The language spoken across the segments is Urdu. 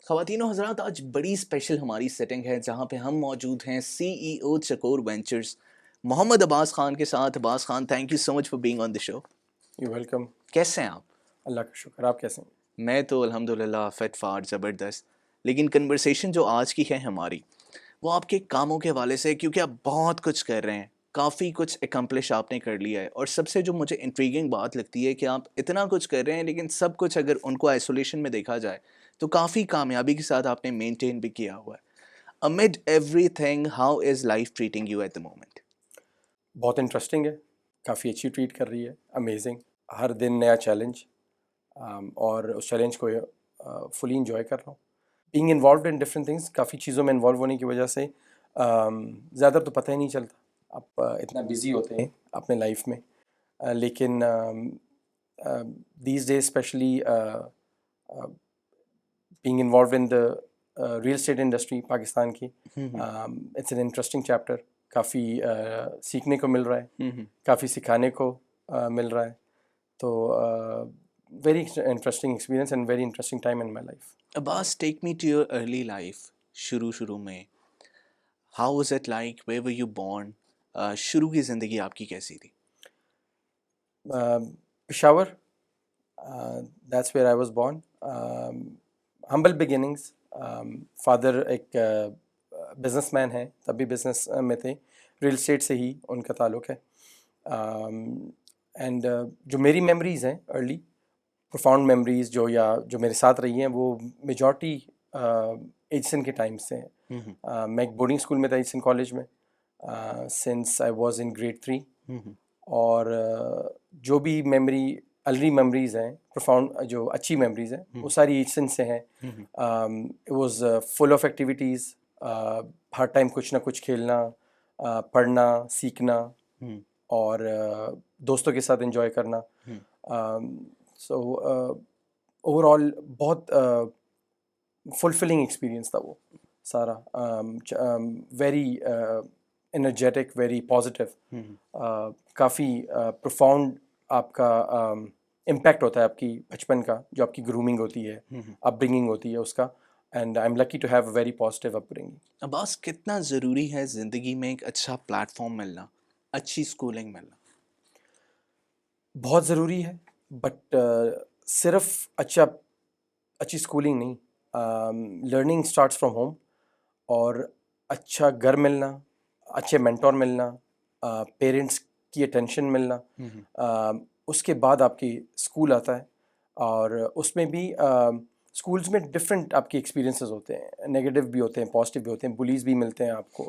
خواتین و حضرات، آج بڑی اسپیشل ہماری سیٹنگ ہے جہاں پہ ہم موجود ہیں سی ای او چکور وینچرز محمد عباس خان کے ساتھ. Abbas Khan, thank you so much for being on the show. You welcome. کیسے ہیں آپ؟ اللہ کا شکر. آپ کیسے ہیں؟ میں تو الحمدللہ فٹ فاٹ زبردست. لیکن کنورسیشن جو آج کی ہے ہماری وہ آپ کے کاموں کے حوالے سے، کیونکہ آپ بہت کچھ کر رہے ہیں، کافی کچھ اکمپلش آپ نے کر لیا ہے. اور سب سے جو مجھے انٹریگنگ بات لگتی ہے کہ آپ اتنا کچھ کر رہے ہیں لیکن سب کچھ اگر ان کو آئسولیشن میں دیکھا جائے تو کافی کامیابی کے ساتھ آپ نے مینٹین بھی کیا ہوا ہے. Amid everything, how is life treating you at the moment? بہت انٹرسٹنگ ہے، کافی اچھی ٹریٹ کر رہی ہے. امیزنگ. ہر دن نیا چیلنج، اور اس چیلنج کو فلی انجوائے کر رہا ہوں. Being involved in different things, کافی چیزوں میں انوالو ہونے کی وجہ سے زیادہ تو پتہ ہی نہیں چلتا. آپ اتنا بزی ہوتے ہیں اپنے لائف میں، لیکن these days specially being involved in the real estate industry Pakistan کی، اٹس این انٹرسٹنگ چیپٹر. کافی سیکھنے کو مل رہا ہے، کافی سکھانے کو مل رہا ہے. تو very interesting experience and very interesting time in my life. Abbas, take me to your early life. شروع میں how was it like? Where were you born? شروع کی زندگی آپ کی کیسی تھی؟ Peshawar, that's where I was born. Humble beginnings. Father ایک بزنس مین ہیں، تب بھی بزنس میں تھے، ریل اسٹیٹ سے ہی ان کا تعلق ہے. اینڈ جو میری میموریز ہیں ارلی پروفاؤنڈ میموریز جو میرے ساتھ رہی ہیں، وہ میجورٹی ایچسن کے ٹائم سے ہیں. میں ایک بورڈنگ اسکول میں تھا ایچسن کالج میں since I was in grade 3. اور جو بھی ارلی میموریز ہیں، پروفاؤنڈ جو اچھی میموریز ہیں، وہ ساری ایچسن سے ہیں. It was full of activities. ہر ٹائم کچھ نہ کچھ کھیلنا، پڑھنا، سیکھنا، اور دوستوں کے ساتھ انجوائے کرنا. سو اوور آل بہت فلفلنگ ایکسپیرئنس تھا وہ سارا. Very energetic, very positive. کافی پروفاؤنڈ آپ کا امپیکٹ ہوتا ہے آپ کی بچپن کا، جو آپ کی گرومنگ ہوتی ہے، اپ برنگنگ ہوتی ہے اس کا. And I am lucky to have a very positive upbringing. Abbas, کتنا ضروری ہے زندگی میں ایک اچھا پلیٹ فارم ملنا، اچھی اسکولنگ ملنا؟ بہت ضروری ہے، بٹ صرف اچھی اسکولنگ نہیں. Learning starts from home. اور اچھا گھر ملنا، اچھے مینٹور ملنا، پیرنٹس کی اٹینشن ملنا، اس کے بعد آپ کی اسکول آتا ہے. اور اس میں بھی اسکولس میں ڈفرینٹ آپ کے ایکسپیرینسز ہوتے ہیں، نگیٹو بھی ہوتے ہیں، پازیٹیو بھی ہوتے ہیں. بلیز بھی ملتے ہیں آپ کو،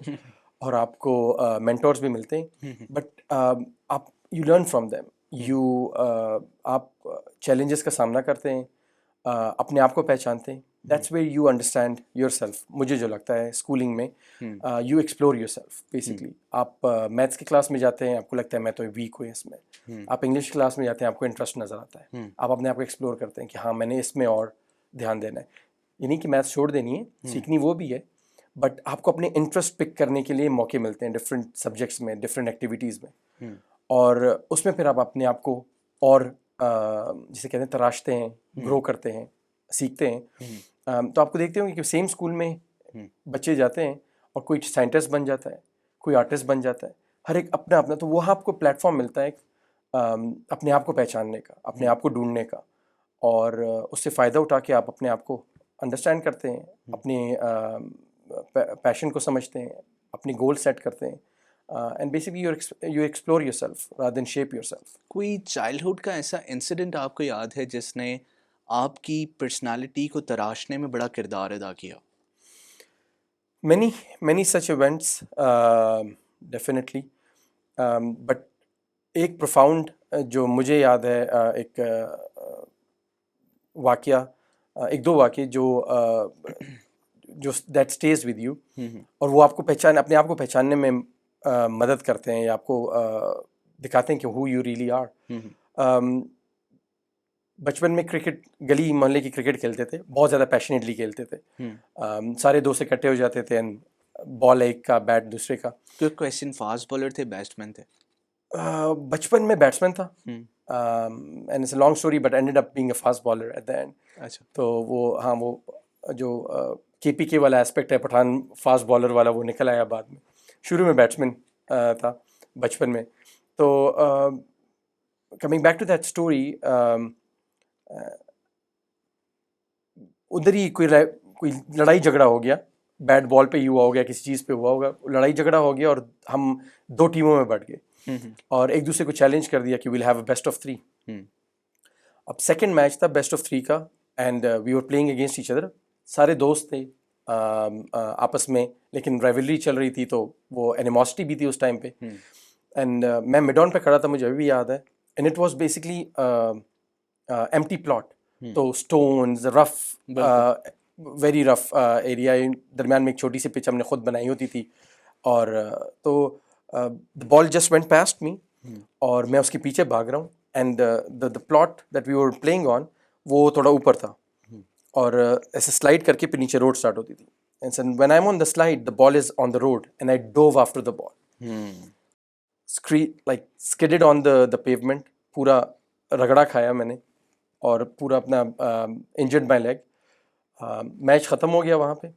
اور آپ کو مینٹورس بھی ملتے ہیں. بٹ آپ یو لرن فرام دیم. آپ چیلنجز کا سامنا کرتے ہیں، اپنے آپ کو پہچانتے ہیں. That's where you understand your self. مجھے جو لگتا ہے اسکولنگ میں you explore your self basically. آپ میتھس کی کلاس میں جاتے ہیں، آپ کو لگتا ہے میں تو ویک ہوں اس میں. آپ انگلش کلاس میں جاتے ہیں، آپ کو انٹرسٹ نظر آتا ہے. آپ اپنے آپ کو ایکسپلور کرتے ہیں کہ ہاں میں نے اس میں اور دھیان دینا ہے. یہ نہیں کہ میتھس چھوڑ دینی ہے، سیکھنی وہ بھی ہے، بٹ آپ کو اپنے انٹرسٹ پک کرنے کے لیے موقع ملتے ہیں ڈفرینٹ سبجیکٹس میں، ڈفرینٹ ایکٹیویٹیز میں. اور اس میں پھر آپ اپنے آپ کو اور جسے کہتے ہیں تراشتے ہیں، گرو کرتے ہیں، سیکھتے ہیں. تو آپ کو دیکھتے ہوں گے کہ سیم اسکول میں بچے جاتے ہیں اور کوئی سائنٹسٹ بن جاتا ہے، کوئی آرٹسٹ بن جاتا ہے. ہر ایک اپنا اپنا. تو وہاں آپ کو پلیٹ فارم ملتا ہے اپنے آپ کو پہچاننے کا، اپنے آپ کو ڈھونڈنے کا، اور اس سے فائدہ اٹھا کے آپ اپنے آپ کو انڈرسٹینڈ کرتے ہیں، اپنے پیشن کو سمجھتے ہیں، اپنی گول سیٹ کرتے ہیں. And basically you explore your self rather than shape your self. کوئی چائلڈہڈ کا ایسا انسیڈنٹ آپ کو یاد ہے جس نے آپ کی پرسنالٹی کو تراشنے میں بڑا کردار ادا کیا؟ many such events, definitely. But ایک پروفاؤنڈ جو مجھے یاد ہے، ایک واقعہ، ایک دو واقعے جو دیٹ اسٹیز ود یو، اور وہ آپ کو اپنے آپ کو پہچاننے میں مدد کرتے ہیں، یا آپ کو دکھاتے ہیں کہ ہو یو ریئلی آر. بچپن میں کرکٹ، گلی محلے کی کرکٹ کھیلتے تھے، بہت زیادہ پیشنیٹلی کھیلتے تھے. سارے دوست اکٹھے ہو جاتے تھے، بال ایک کا، بیٹ دوسرے کا. تو کویسچن، فاسٹ بالر تھے، بیٹسمین تھے؟ بچپن میں بیٹسمین تھا، and it's a long story but ended up being a fast bowler at the end. اچھا. تو وہ ہاں وہ جو کے پی کے والا اسپیکٹ ہے پٹھان فاسٹ بالر والا وہ نکل آیا بعد میں. شروع میں بیٹسمین تھا بچپن میں. تو coming back to that story, ادھر ہی کوئی لڑائی جھگڑا ہو گیا, بیٹ بال پہ ہی ہوا ہو گیا, کسی چیز پہ ہوا ہوگا, لڑائی جھگڑا ہو گیا اور ہم 2 ٹیموں میں بٹ گئے اور ایک دوسرے کو چیلنج کر دیا کہ well have a best of 3. اب سیکنڈ میچ تھا بیسٹ آف 3 کا, and we are playing against each other. سارے دوست تھے آپس میں, لیکن رائیولری چل رہی تھی تو وہ اینیموسٹی بھی تھی اس ٹائم پہ. اینڈ میں مڈ آن پہ کھڑا تھا, مجھے ابھی بھی یاد ہے. And it was basically empty plot, تو اسٹونز رف, ویری رف ایریا, درمیان میں ایک چھوٹی سی پچ ہم نے خود بنائی ہوتی تھی. اور تو the ball just went past me اور میں اس کے پیچھے بھاگ رہا ہوں. And the plot that we were playing on وہ تھوڑا اوپر تھا اور ایسے سلائڈ کر کے پھر نیچے روڈ اسٹارٹ ہوتی تھی. And when I am on the slide the ball is on the road and I dove after the ball, like skidded on the pavement, پورا رگڑا کھایا میں نے اور پورا اپنا انجرڈ مائی لیگ. میچ ختم ہو گیا وہاں پہ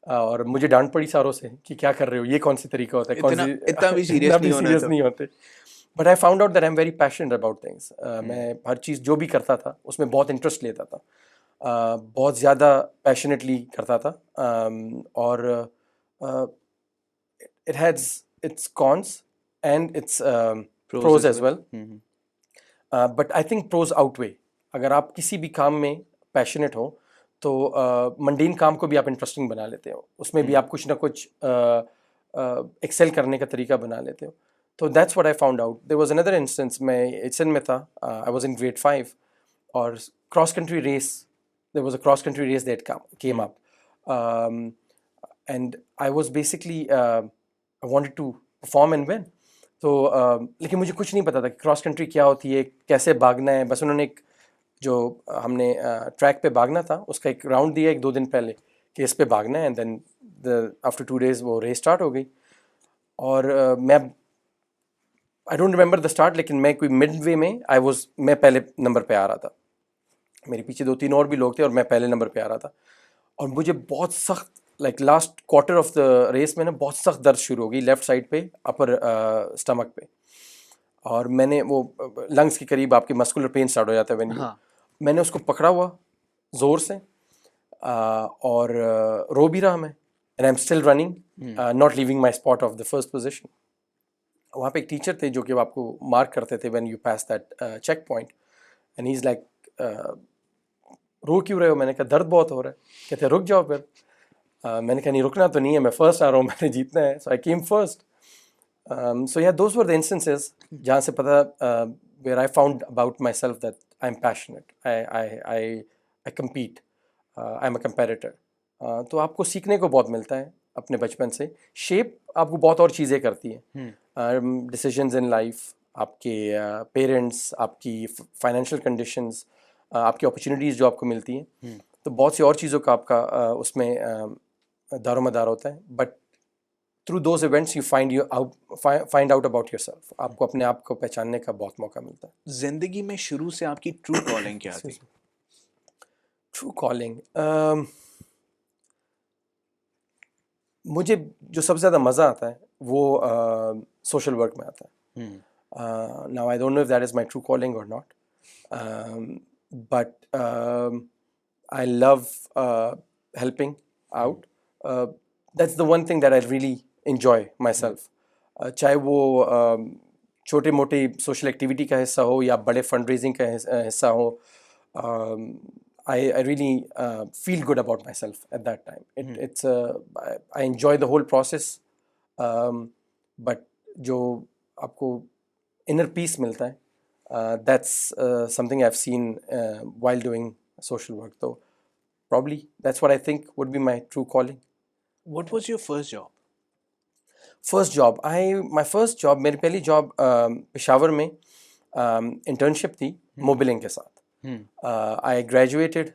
اور مجھے ڈانٹ پڑی ساروں سے کہ کیا کر رہے ہو, یہ کون سی طریقہ ہوتا ہے, اتنا بھی سیریس نہیں ہوتے. But I found out that I am very passionate about things. میں ہر چیز جو بھی کرتا تھا اس میں بہت انٹرسٹ لیتا تھا, بہت زیادہ پیشنیٹلی کرتا تھا. اور it has its cons and its pros as well, but I think pros outweigh. اگر آپ کسی بھی کام میں پیشنیٹ ہو تو منڈین کام کو بھی آپ انٹرسٹنگ بنا لیتے ہو, اس میں بھی آپ کچھ نہ کچھ ایکسیل کرنے کا طریقہ بنا لیتے ہو. تو that's what I found out. There was اندر انسٹنس, میں ایچ این میں تھا, آئی واز ان گریڈ 5 اور cross country race, there was a cross country race that came up, and I was basically I wanted to perform and win. تو لیکن مجھے کچھ نہیں پتا تھا کہ کراس کنٹری کیا ہوتی ہے, کیسے بھاگنا ہے. بس انہوں نے ایک جو ہم نے ٹریک پہ بھاگنا تھا اس کا ایک راؤنڈ دیا 1-2 دن پہلے کہ اس پہ بھاگنا ہے, اینڈ دین آفٹر 2 days وہ ریس اسٹارٹ ہو گئی. اور میں I don't remember the start, لیکن میں کوئی مڈ وے میں میں پہلے نمبر پہ آ رہا تھا. میرے پیچھے 2-3 اور بھی لوگ تھے اور میں پہلے نمبر پہ آ رہا تھا. اور مجھے بہت سخت like last quarter of the race میں نا بہت سخت درد شروع ہو گئی لیفٹ سائڈ پہ, اپر اسٹمک پہ. اور میں نے وہ لنگس کے قریب آپ کے مسکولر پین اسٹارٹ ہو جاتا ہے وین میں نے اس کو پکڑا ہوا زور سے اور رو بھی رہا میں, and I am still running, not leaving my spot of the first position. وہاں پہ ایک ٹیچر تھے جو کہ آپ کو مارک کرتے تھے when you pass that check point, and he is like رو کیوں رہے ہو. میں نے کہا درد بہت ہو رہا ہے. کہتے رک جاؤ پھر. میں نے کہا نہیں رکنا تو نہیں ہے, میں فرسٹ آ رہا ہوں, میں نے جیتنا ہے. So I came first. سو یا دوز ور دا انسٹنسز جہاں سے پتہ where I found about my self that I am passionate, I compete, I am a comparator. تو آپ کو سیکھنے کو بہت ملتا ہے اپنے بچپن سے. شیپ آپ کو بہت اور چیزیں کرتی ہیں, ڈیسیژنز ان لائف, آپ کے پیرنٹس, آپ کی فائنینشیل کنڈیشنز, آپ کی اپرچونیٹیز جو آپ کو ملتی ہیں, تو بہت سی اور چیزوں کا آپ کا اس میں دار و مدار ہوتا ہے. But through those events you find out about your self, آپ کو اپنے آپ کو پہچاننے کا بہت موقع ملتا ہے. زندگی میں شروع سے آپ کی ٹرو کالنگ کیا تھی؟ ٹرو کالنگ, مجھے جو سب سے زیادہ مزہ آتا ہے وہ سوشل ورک میں آتا ہے. Now I don't know if that is my true calling or not, but I love helping out. That's the one thing that I really enjoy my self. چاہے وہ چھوٹے موٹے سوشل ایکٹیویٹی کا حصہ ہو یا بڑے فنڈ ریزنگ کا حصہ ہو, I really feel good about myself at that time. It's I enjoy the whole process, but جو آپ کو inner peace ملتا ہے, that's something I've seen while doing social work. So probably that's what I think would be my true calling. What was your first job? My first job, میری پہلی جاب پشاور میں انٹرنشپ تھی موبلنگ کے ساتھ. آئی گریجویٹڈ,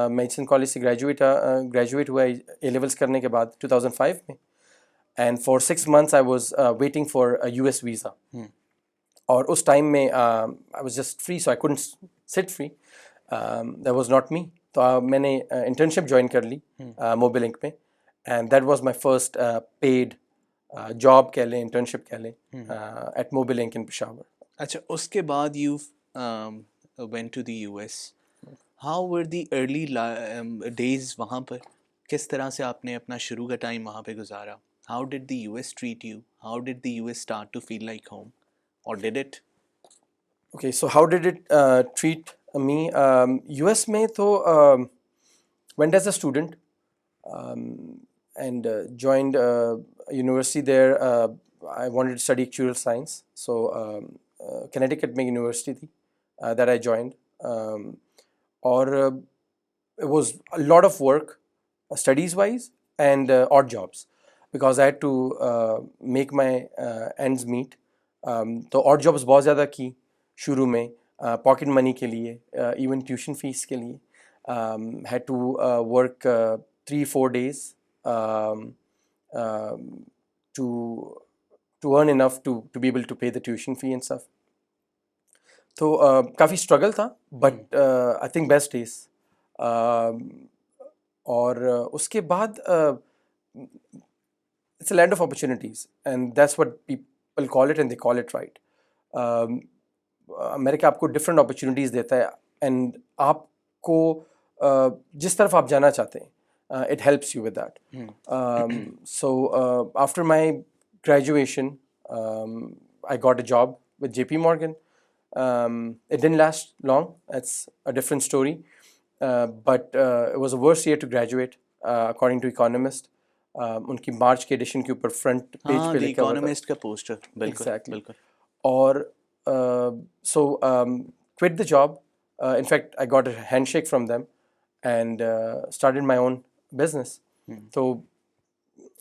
میڈیسن کالج سے گریجویٹ ہوا اے لیولس کرنے کے بعد 2005 میں, and for 6 months I was waiting for US visa ویزا. اور اس ٹائم میں I was just free, so I couldn't sit free. That was not me. تو میں نے انٹرنشپ جوائن کر لی موبی لنک میں, and that was my first paid job کہہ لیں, انٹرنشپ کہہ لیں, at Mobi link in Peshawar. اچھا, اس کے بعد you went to the US. How were the early days وہاں پر؟ کس طرح سے آپ نے اپنا شروع کا ٹائم وہاں پہ گزارا؟ How did the US treat you? How did the US start to feel like home? Or did it? Okay, so how did it treat me? US میں تو went as a student and joined university there. I wanted to study actuarial science, so Connecticut میں university تھی that I joined. اور it was a lot of work studies wise and odd jobs because I had to make my ends meet. تو odd jobs بہت زیادہ کی شروع میں, پاکٹ منی کے لیے, ایون ٹیوشن فیس کے لیے. had to work 3-4 days to earn enough to be able to pay the tuition fee and stuff. تو کافی اسٹرگل تھا, but I think best days. اور اس کے بعد it's a land of opportunities and that's what people call it and they call it right. امریکہ آپ کو ڈفرینٹ اپرچونیٹیز دیتا ہے, اینڈ آپ کو جس طرف آپ جانا چاہتے ہیں it helps you with that. So after my graduation I got a job with JP Morgan. It didn't last long. That's a different story. But it was the worst year to graduate, according to Economist. ان کی مارچ کے ایڈیشن کے اوپر فرنٹ پیج پہ لکھا ہوا تھا اکانومسٹ کا پوسٹر. بالکل بالکل. اور سو quit the job. In fact, I got a handshake from them and started my own business. So,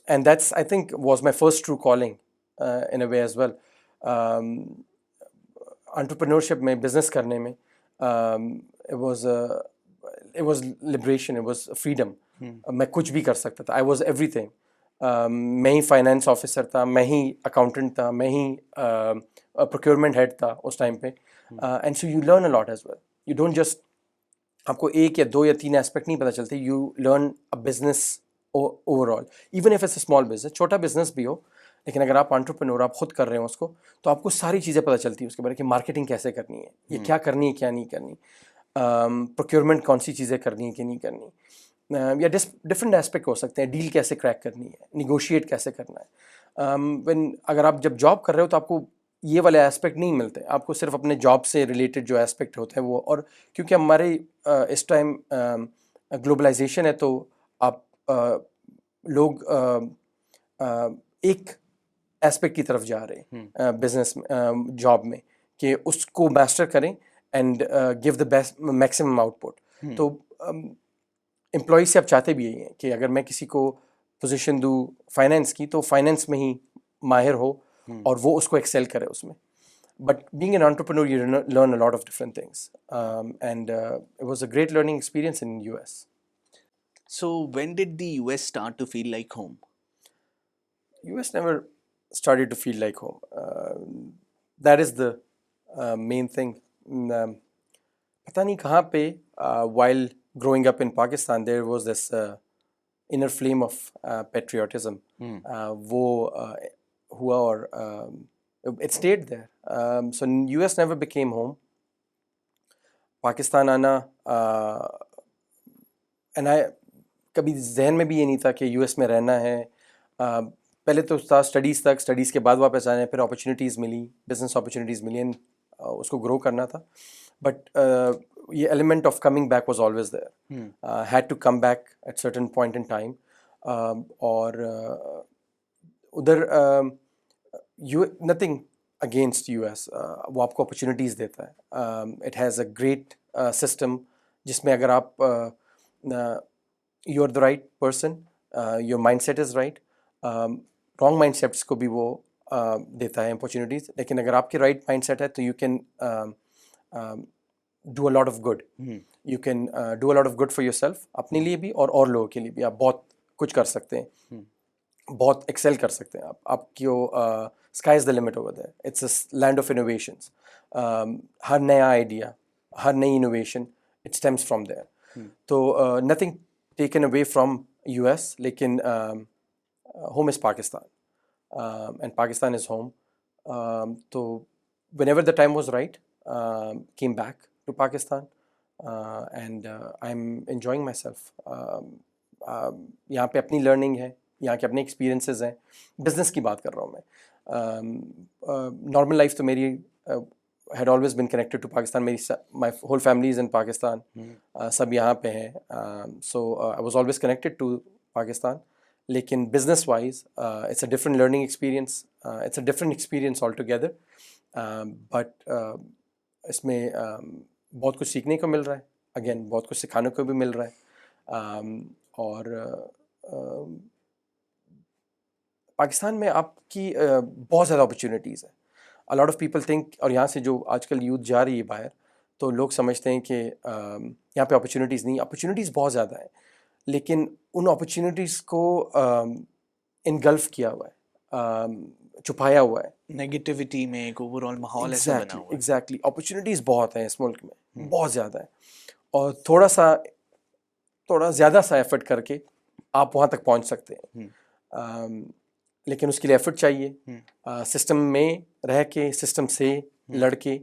and that's, I think, was my first true calling in a way as well. Entrepreneurship میں, بزنس کرنے میں, it was liberation, it was freedom. میں کچھ بھی کر سکتا تھا. I was everything. میں ہی فائنینس آفیسر تھا, میں ہی اکاؤنٹنٹ تھا, میں ہی پروکیورمنٹ ہیڈ تھا اس ٹائم پہ. And so you learn a lot as well. You don't just, آپ کو 1 یا 2 یا 3 ایسپیکٹ نہیں پتہ چلتے. You learn a business overall, even if it's a small business, چھوٹا بزنس بھی ہو, لیکن اگر آپ انٹرپرینور, آپ خود کر رہے ہو اس کو, تو آپ کو ساری چیزیں پتہ چلتی ہیں اس کے بارے کہ مارکیٹنگ کیسے کرنی ہے, یہ کیا کرنی ہے کیا نہیں کرنی, پروکیورمنٹ کون سی چیزیں کرنی ہے کہ نہیں کرنی, یا ڈفرینٹ ایسپیکٹ ہو سکتے ہیں. ڈیل کیسے کریک کرنی ہے, نیگوشیٹ کیسے کرنا ہے. اگر آپ جب جاب کر رہے ہو تو آپ کو یہ والے ایسپیکٹ نہیں ملتے, آپ کو صرف اپنے جاب سے ریلیٹڈ جو ایسپیکٹ ہوتے ہیں وہ. اور کیونکہ ہمارے اس ٹائم گلوبلائزیشن ہے, تو آپ لوگ ایک ایسپیکٹ کی طرف جا رہے ہیں بزنس جاب میں, کہ اس کو ماسٹر کریں and give the best maximum out put. تو امپلائی سے آپ چاہتے بھی یہی ہیں کہ اگر میں کسی کو پوزیشن دوں فائنینس کی, تو فائنینس میں ہی ماہر ہو اور وہ اس کو ایکسیل کرے اس میں. But being an entrepreneur you learn a lot of different things, and it was a great learning experience in US. So when did the US start to feel like home? US never started to feel like home. That is the main thing. پتہ نہیں کہاں پہ, while growing up in Pakistan, there was this inner flame of patriotism. وہ ہوا اور it stayed there. So US never became home. Pakistan آنا, and I کبھی ذہن میں بھی یہ نہیں تھا کہ US میں رہنا ہے. پہلے تو تھا اسٹڈیز تک, اسٹڈیز کے بعد واپس آنے, پھر اپرچونیٹیز ملی, بزنس اپرچونیٹیز ملی, اینڈ اس کو گرو کرنا تھا. بٹ یہ element of coming back was always there. Had to come back at certain point in time. اور ادھر نتھنگ اگینسٹ US, وہ آپ کو اپرچونیٹیز دیتا ہے. It has a great system جس میں اگر آپ you are the right person, your mindset is right. Wrong mindsets کو بھی وہ دیتا ہے اپرچونیٹیز, لیکن اگر آپ کے رائٹ مائنڈ سیٹ ہے تو you can do a lot of good. You can do a lot of good for your self, اپنے لیے بھی اور لوگوں کے لیے بھی. آپ بہت کچھ کر سکتے ہیں, بہت ایکسیل کر سکتے ہیں. آپ کی sky is the limit over there. It's a land of innovations. ہر نیا آئیڈیا, ہر نئی innovation, it stems from there. تو nothing taken away from US, لیکن home is Pakistan, and Pakistan is home. تو whenever the time was right, came back to Pakistan, and I'm enjoying myself. یہاں پہ اپنی لرننگ ہے, یہاں کے اپنے ایکسپیرینسز ہیں. بزنس کی بات کر رہا ہوں میں. نارمل لائف تو میری had always been connected to Pakistan. My whole family is in Pakistan. سب یہاں پہ ہیں. So I was always connected to Pakistan. لیکن business wise it's a different learning experience. It's a different experience altogether. But اس میں بہت کچھ سیکھنے کو مل رہا ہے. اگین بہت کچھ سکھانے کو بھی مل رہا ہے. اور پاکستان میں آپ کی بہت زیادہ اپرچونیٹیز ہیں. a lot of people think, اور یہاں سے جو آج کل یوتھ جا رہی ہے باہر, تو لوگ سمجھتے ہیں کہ یہاں پہ اپرچونیٹیز نہیں. اپرچونیٹیز بہت زیادہ ہیں, لیکن ان اپرچونیٹیز کو انگلف کیا ہوا ہے, چھپایا ہوا ہے. نیگیٹیوٹی میں ایک اوور آل ماحول ایسا بنا ہوا ہے. ایگزیکٹلی. اپرچونیٹیز بہت ہیں اس ملک میں, بہت زیادہ ہیں, اور تھوڑا زیادہ سا ایفرٹ کر کے آپ وہاں تک پہنچ سکتے ہیں. لیکن اس کے لیے ایفرٹ چاہیے. سسٹم میں رہ کے, سسٹم سے لڑ کے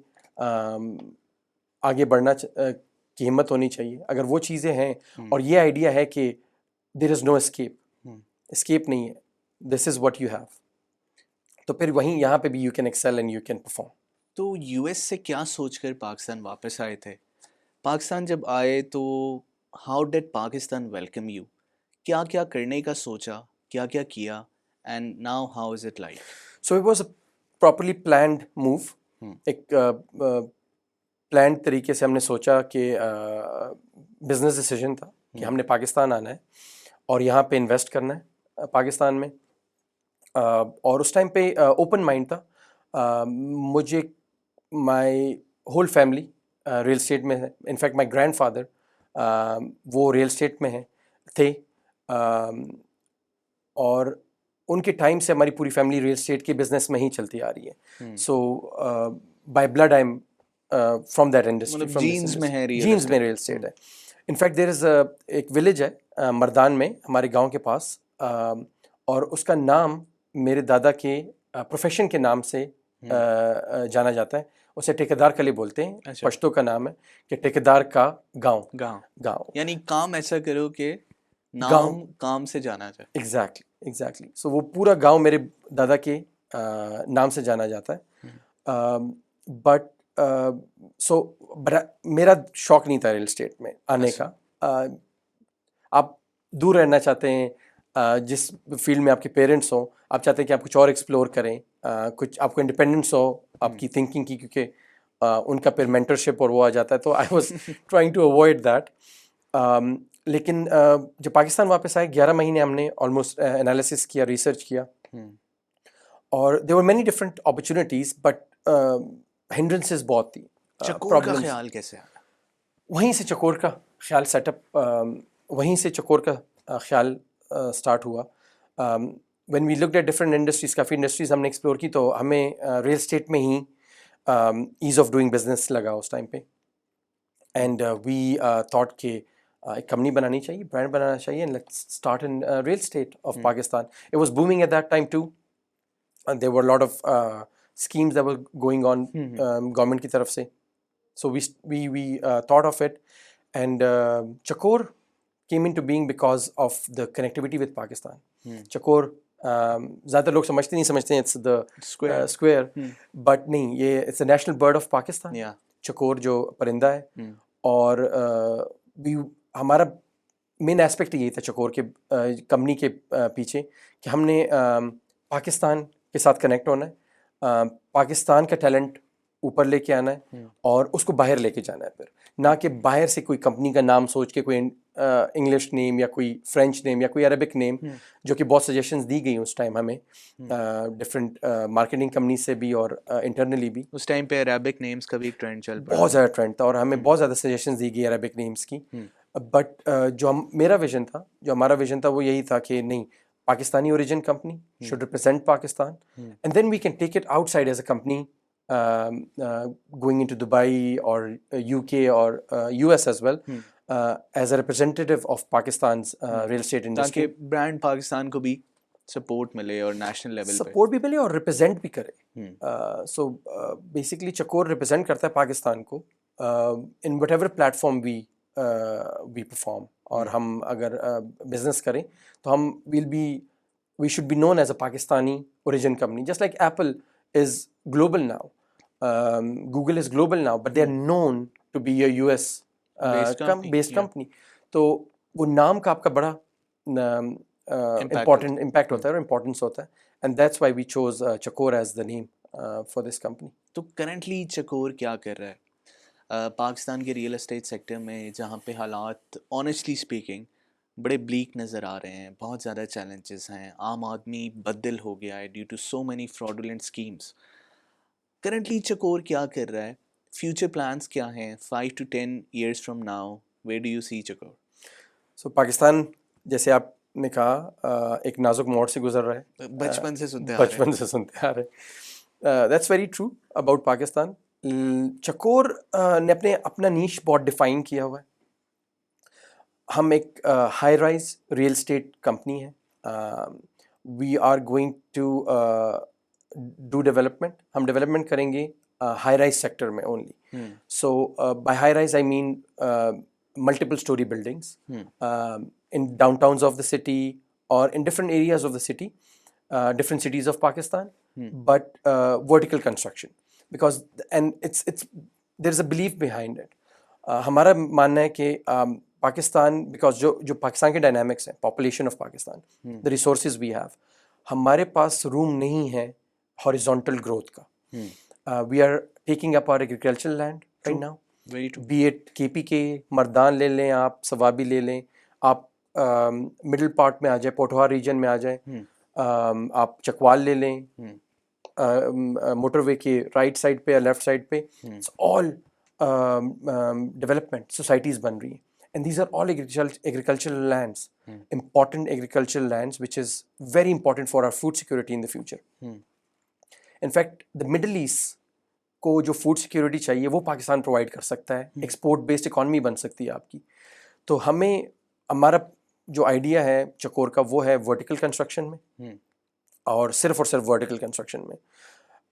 آگے بڑھنا کی ہمت ہونی چاہیے. اگر وہ چیزیں ہیں, اور یہ آئیڈیا ہے کہ دیر از نو اسکیپ نہیں ہے, دس از واٹ یو ہیو, تو پھر وہیں یہاں پہ بھی you can axial and you can perform. تو یو ایس سے کیا سوچ کر پاکستان واپس آئے تھے؟ پاکستان جب آئے تو how did Pakistan welcome you? کیا کیا کرنے کا سوچا, کیا کیا کیا, and now how is it like? So it was a properly planned move. ایک پلانڈ طریقے سے ہم نے سوچا کہ بزنس ڈیسیجن تھا کہ ہم نے پاکستان آنا ہے اور یہاں پہ انویسٹ کرنا ہے پاکستان میں. اور اس ٹائم پہ اوپن مائنڈ تھا. مجھے my whole family real estate میں ہے. انفیکٹ مائی گرینڈ فادر وہ ریل اسٹیٹ میں تھے, اور ان کے ٹائم سے ہماری پوری فیملی ریل اسٹیٹ کے بزنس میں ہی چلتی آ رہی ہے. So by blood I am from that industry. Genes میں ہے, جینز میں ریل اسٹیٹ ہے. انفیکٹ دیر از ایک ولیج ہے مردان میں ہمارے گاؤں کے پاس, اور اس کا نام میرے دادا کے پروفیشن کے نام سے جانا جاتا ہے. اسے ٹھیکیدار کلی بولتے ہیں. پشتو کا نام ہے کہ ٹھیکیدار کا گاؤں. یعنی کام ایسا کرو کہ نام کام سے جانا جائے. ایگزیکٹلی. سو وہ پورا گاؤں میرے دادا کے نام سے جانا جاتا ہے. بٹ سو میرا شوق نہیں تھا ریل اسٹیٹ میں آنے کا. آپ دور رہنا چاہتے ہیں جس فیلڈ میں آپ کے پیرنٹس ہوں. آپ چاہتے ہیں کہ آپ کچھ اور ایکسپلور کریں, کچھ آپ کو انڈیپینڈنس ہو آپ کی تھنکنگ کی, کیونکہ ان کا پھر مینٹرشپ اور وہ آ جاتا ہے. تو I was trying to avoid that. لیکن جب پاکستان واپس آئے 11 مہینے ہم نے آلموسٹ انالیسس کیا, ریسرچ کیا, اور there were many different opportunities, but hindrances بہت تھی. چکور کا خیال کیسے آیا؟ وہیں سے چکور کا خیال سیٹ اپ, وہیں سے چکور کا خیال اسٹارٹ ہوا. When we looked at different industries, کافی انڈسٹریز ہم نے ایکسپلور کی, تو ہمیں ریل اسٹیٹ میں ہی ایز آف ڈوئنگ بزنس لگا اس ٹائم پہ. اینڈ وی تھاٹ کہ ایک کمپنی بنانی چاہیے, برانڈ بنانا چاہیے, and let's start in real estate of Pakistan. It was booming at that time too. There were lot of schemes that were going on government کی طرف سے. سو وی thought of it, and Chakor came into being because of the connectivity with Pakistan. Chakor زیادہ لوگ نہیں سمجھتے ہیں it's the square, but نہیں, یہ it's the national bird of Pakistan. چکور جو پرندہ ہے, اور ہمارا مین ایسپیکٹ یہی تھا چکور کے کمپنی کے پیچھے کہ ہم نے پاکستان کے ساتھ کنیکٹ ہونا ہے, پاکستان کا ٹیلنٹ اوپر لے کے آنا ہے, اور اس کو باہر لے کے جانا ہے. پھر نہ کہ باہر سے کوئی کمپنی کا نام سوچ کے, کوئی انگلش نیم یا کوئی فرینچ نیم یا کوئی عربک نیم, جو کہ بہت سجیشنز دی گئی اس ٹائم ہمیں ڈفرینٹ مارکیٹنگ کمپنی سے بھی اور انٹرنلی بھی. اس ٹائم پہ عربک نیمز کا بھی ایک ٹرینڈ چل پڑا, بہت زیادہ ٹرینڈ تھا, اور ہمیں بہت زیادہ سجیشنز دی گئی عربک نیمز کی. بٹ جو میرا ویژن تھا, جو ہمارا ویژن تھا, وہ یہی تھا کہ نہیں, Pakistani origin company should represent Pakistan, and then we can take it outside as a company, going into Dubai or UK or US as well. As a representative of Pakistan's real estate industry, تاکہ برانڈ پاکستان کو بھی سپورٹ ملے اور نیشنل لیول پہ سپورٹ بھی ملے اور ریپرزینٹ بھی کرے. سو بیسکلی چکور ریپرزینٹ کرتا ہے پاکستان کو in whatever platform we perform. اور ہم اگر بزنس کریں تو ہم we should be known as a Pakistani origin company, just like Apple is global now, Google is global now, but they are known to be a U S based company. تو وہ نام کا آپ کا بڑا امپورٹنٹ امپیکٹ ہوتا ہے اور امپورٹنس ہوتا ہے, and that's why we choose Chakor as the name for this company. تو کرنٹلی چکور کیا کر رہا ہے پاکستان کے ریئل اسٹیٹ سیکٹر میں, جہاں پہ حالات آنیسٹلی اسپیکنگ بڑے بلیک نظر آ رہے ہیں, بہت زیادہ چیلنجز ہیں, عام آدمی بددل ہو گیا ہے due to so many fraudulent schemes. Currently Chakor کیا کر رہا ہے, فیوچر پلانس کیا ہیں 5 to 10 years from now, where do you see چکور؟ سو پاکستان جیسے آپ نے کہا ایک نازک موڑ سے گزر رہا ہے, بچپن سے سنتے آ رہے ہیں. بچپن سے سنتے آ رہے ہیں. That's very true about Pakistan. Chakor نے اپنا نیش بہت ڈیفائن کیا ہوا ہے. ہم ایک high rise real estate company ہے. We are going to do development. ہم ڈیولپمنٹ کریں گے ہائی رائز سیکٹر میں only. So by high rise I mean multiple story buildings in downtowns of the city or in different areas of the city, different cities of Pakistan, but vertical construction, because and it's there is a belief behind it. ہمارا ماننا ہے کہ پاکستان, because جو پاکستان کے ڈائنامکس ہیں, population of Pakistan, the resources we have, ہمارے پاس روم نہیں ہے ہاریزونٹل گروتھ کا. We are taking up our agricultural land right now. Be at K P کے مردان لے لیں, آپ سوابی لے لیں, آپ مڈل پارٹ میں آ جائیں, پوٹھوہار ریجن میں آ جائیں, آپ چکوال لے لیں, موٹر وے کے رائٹ سائڈ پہ یا لیفٹ سائڈ پہ, آل ڈیولپمنٹ سوسائٹیز بن رہی ہیں. And these are all agricultural lands, important agricultural lands which is very important for our food security in the future. In fact the middle east کو جو فوڈ سیکیورٹی چاہیے وہ پاکستان پرووائڈ کر سکتا ہے. ایکسپورٹ بیسڈ اکانومی بن سکتی ہے آپ کی. تو ہمارا جو آئیڈیا ہے چکور کا وہ ہے ورٹیکل کنسٹرکشن میں, اور صرف ورٹیکل کنسٹرکشن میں.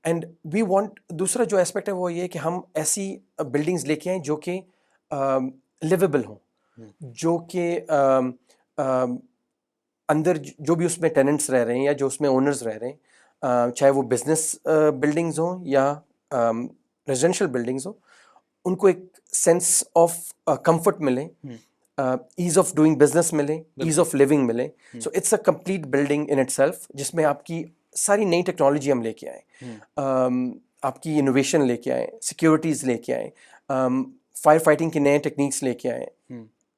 اینڈ وی وانٹ, دوسرا جو اسپیکٹ ہے وہ یہ کہ ہم ایسی بلڈنگز لے کے آئیں جو کہ لیویبل ہوں, جو کہ اندر جو بھی اس میں ٹیننٹس رہ رہے ہیں یا جو اس میں اونرز رہ رہے ہیں, چاہے وہ بزنس بلڈنگز ہوں یا ریزیڈینشیل بلڈنگز ہوں, ان کو ایک سینس آف کمفرٹ ملے, ایز آف ڈوئنگ بزنس ملے, ایز آف لیونگ ملے. So it's a complete building in itself, جس میں آپ کی ساری نئی ٹیکنالوجی ہم لے کے آئیں, آپ کی انوویشن لے کے آئیں, سیکیورٹیز لے کے آئیں, فائر فائٹنگ کے نئے ٹیکنیکس لے کے آئیں,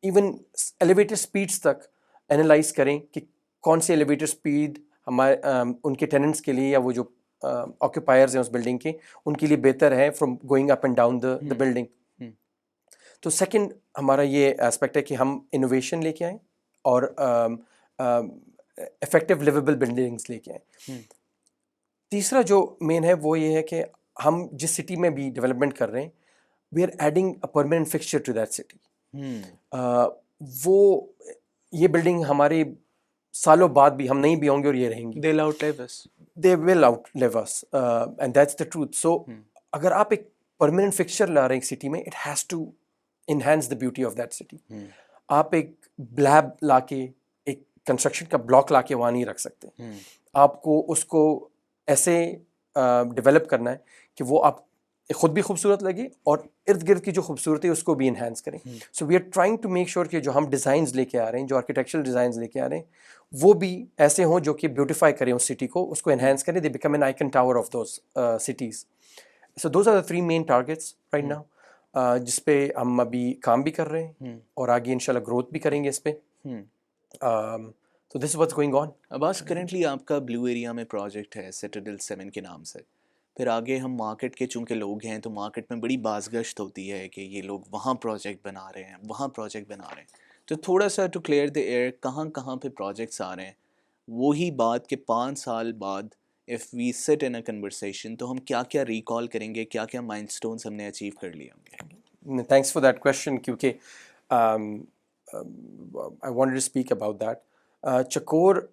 ایون ایلیویٹر اسپیڈس تک انالائز کریں کہ کون سی ایلیویٹر اسپیڈ ہمارے ان کے ٹیننٹس کے لیے یا وہ جو آکوپائرز ہیں اس بلڈنگ کے, ان کے لیے بہتر ہے from going up and down the building. تو سیکنڈ ہمارا یہ اسپیکٹ ہے کہ ہم انوویشن لے کے آئیں اور افیکٹو لیویبل بلڈنگس لے کے آئیں. تیسرا جو مین ہے وہ یہ ہے کہ ہم جس سٹی میں بھی ڈیولپمنٹ کر رہے ہیں, we are adding a permanent fixture to that city. وہ یہ بلڈنگ ہمارے سالوں بعد بھی, ہم نہیں بھی ہوں گے اور یہ رہیں گی. They will outlive us, and that's the truth. So اگر آپ ایک پرماننٹ فکسچر لا رہے ہیں ایک سٹی میں, it has to enhance the beauty of that city. آپ ایک بلیب لا کے, ایک کنسٹرکشن کا بلاک لا کے وہاں نہیں رکھ سکتے. آپ کو اس کو ایسے ڈیولپ کرنا ہے کہ وہ آپ خود بھی خوبصورت لگے اور ارد گرد کی جو خوبصورتی ہے اس کو بھی انہینس کریں. So we are trying to make sure کہ جو ہم ڈیزائنز لے کے آ رہے ہیں, جو آرکیٹیکچرل ڈیزائنز لے کے آ رہے ہیں, وہ بھی ایسے ہوں جو کہ بیوٹیفائی کریں اس سٹی کو, اس کو انہینس کریں. They become an icon tower of those cities. So those are the 3 main targets right now, جس پہ ہم ابھی کام بھی کر رہے ہیں اور آگے انشاءاللہ گروتھ بھی کریں گے اس پہ. تو this is what's going on. Abbas, currently آپ کا بلو ایریا میں پروجیکٹ ہے سٹیڈل 7 کے نام سے. پھر آگے ہم مارکیٹ کے چونکہ لوگ ہیں تو مارکیٹ میں بڑی بازگشت ہوتی ہے کہ یہ لوگ وہاں پروجیکٹ بنا رہے ہیں, وہاں پروجیکٹ بنا رہے ہیں. تو تھوڑا سا ٹو کلیئر دی ایئر, کہاں کہاں پہ پروجیکٹس آ رہے ہیں, وہی بات کہ 5 سال بعد اف وی سٹ ان اے کنورسیشن تو ہم کیا کیا ریکال کریں گے, کیا کیا مائلسٹونز ہم نے اچیو کر لیے ہوں گے. تھینکس فار دیٹ کویشچن, کیونکہ I wanted to speak about that. Chakor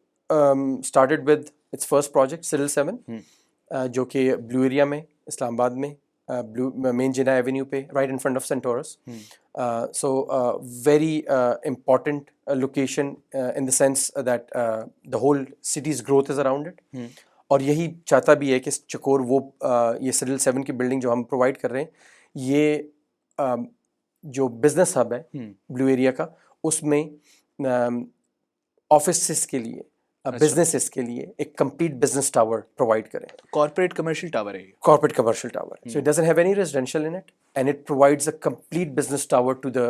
started with its first project, Citadel 7, جو کہ بلو ایریا میں اسلام آباد میں بلو مین جنا ایونیو پہ right in front of سینٹورس. So very important location in the sense that the whole cities growth is around it. اور یہی چاہتا بھی ہے کہ چکور وہ یہ سٹیڈل 7 کی بلڈنگ جو ہم پرووائڈ کر رہے ہیں یہ جو بزنس ہب ہے بلو ایریا کا اس میں آفیسز کے لیے بزنسز کے لیے ایک کمپلیٹ بزنس ٹاور پرووائڈ کریں. کارپوریٹ کمرشل ٹاور ہے یہ. Corporate commercial tower. So it doesn't have any residential in it and it provides a complete business tower to the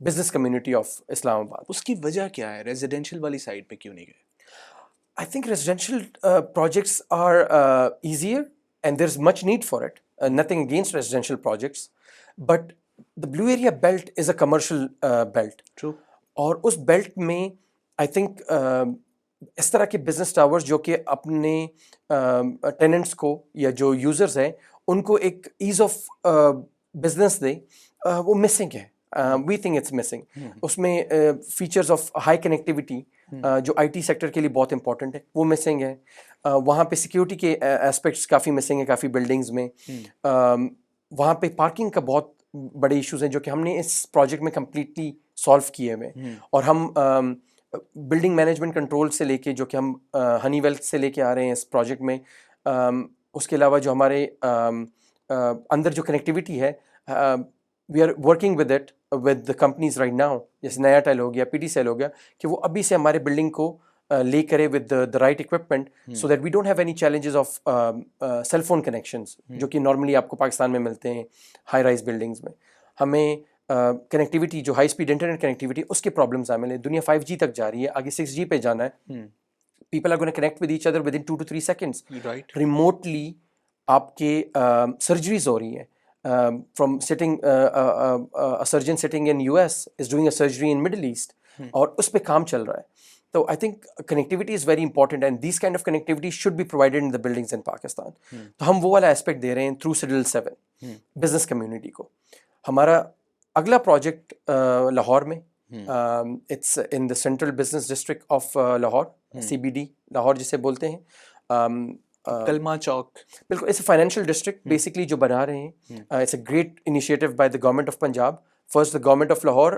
business community of Islam Abad. اس کی وجہ کیا ہے؟ ریزیڈینشیل والی سائڈ پہ کیوں نہیں گئے؟ I think residential projects are easier and there's much need for it. Nothing against residential projects, but the Blue Area belt is a commercial belt. True. اور اس بیلٹ میں آئی تھنک اس طرح کے بزنس ٹاورز جو کہ اپنے ٹیننٹس کو یا جو یوزرز ہیں ان کو ایک ایز آف بزنس دے وہ مسنگ ہے. We think it's missing. اس میں فیچرز آف ہائی کنیکٹیوٹی جو آئی ٹی سیکٹر کے لیے بہت امپورٹنٹ ہے وہ مسنگ ہے. وہاں پہ سیکیورٹی کے اسپیکٹس کافی مسنگ ہیں کافی بلڈنگز میں. وہاں پہ پارکنگ کا بہت بڑے ایشوز ہیں جو کہ ہم نے اس پروجیکٹ میں کمپلیٹلی سالو کیے ہوئے. اور ہم بلڈنگ مینجمنٹ کنٹرول سے لے کے جو کہ ہم ہنی ویل سے لے کے آ رہے ہیں اس پروجیکٹ میں, اس کے علاوہ جو ہمارے اندر جو کنیکٹیوٹی ہے we are working with it with the companies right now. جیسے نیا ٹیل ہو گیا, پی ٹی سیل ہو گیا, کہ وہ ابھی سے ہمارے بلڈنگ کو لے کرے with the right equipment so that we don't have any challenges of cell phone connections جو کہ نارملی آپ کو پاکستان میں ملتے ہیں ہائی رائز بلڈنگز میں. ہمیں کنیکٹیوٹی جو ہائی اسپیڈ انٹرنیٹ کنیکٹیوٹی اس کے پرابلمس عامل ہیں. دنیا 5G تک جا رہی ہے, آگے 6G پہ جانا ہے. People are gonna connect with each other with in 2 to 3 seconds. Remotely آپ کے سرجریز ہو رہی ہیں from sitting surgeon sitting in US is doing a surgery in middle east, اور اس پہ کام چل رہا ہے. تو I think connectivity is very important and these kind of connectivity should be provided in the buildings in Pakistan. تو ہم وہ والا اسپیکٹ دے رہے ہیں تھرو سٹیڈل 7 بزنس کمیونٹی کو. ہمارا اگلا پروجیکٹ لاہور میں, it's in the central business district of Lahore, CBD Lahore جسے بولتے ہیں, کلمہ چوک. بالکل, it's a financial district basically جو بنا رہے ہیں. It's a great initiative by the government of Punjab. First the government of Lahore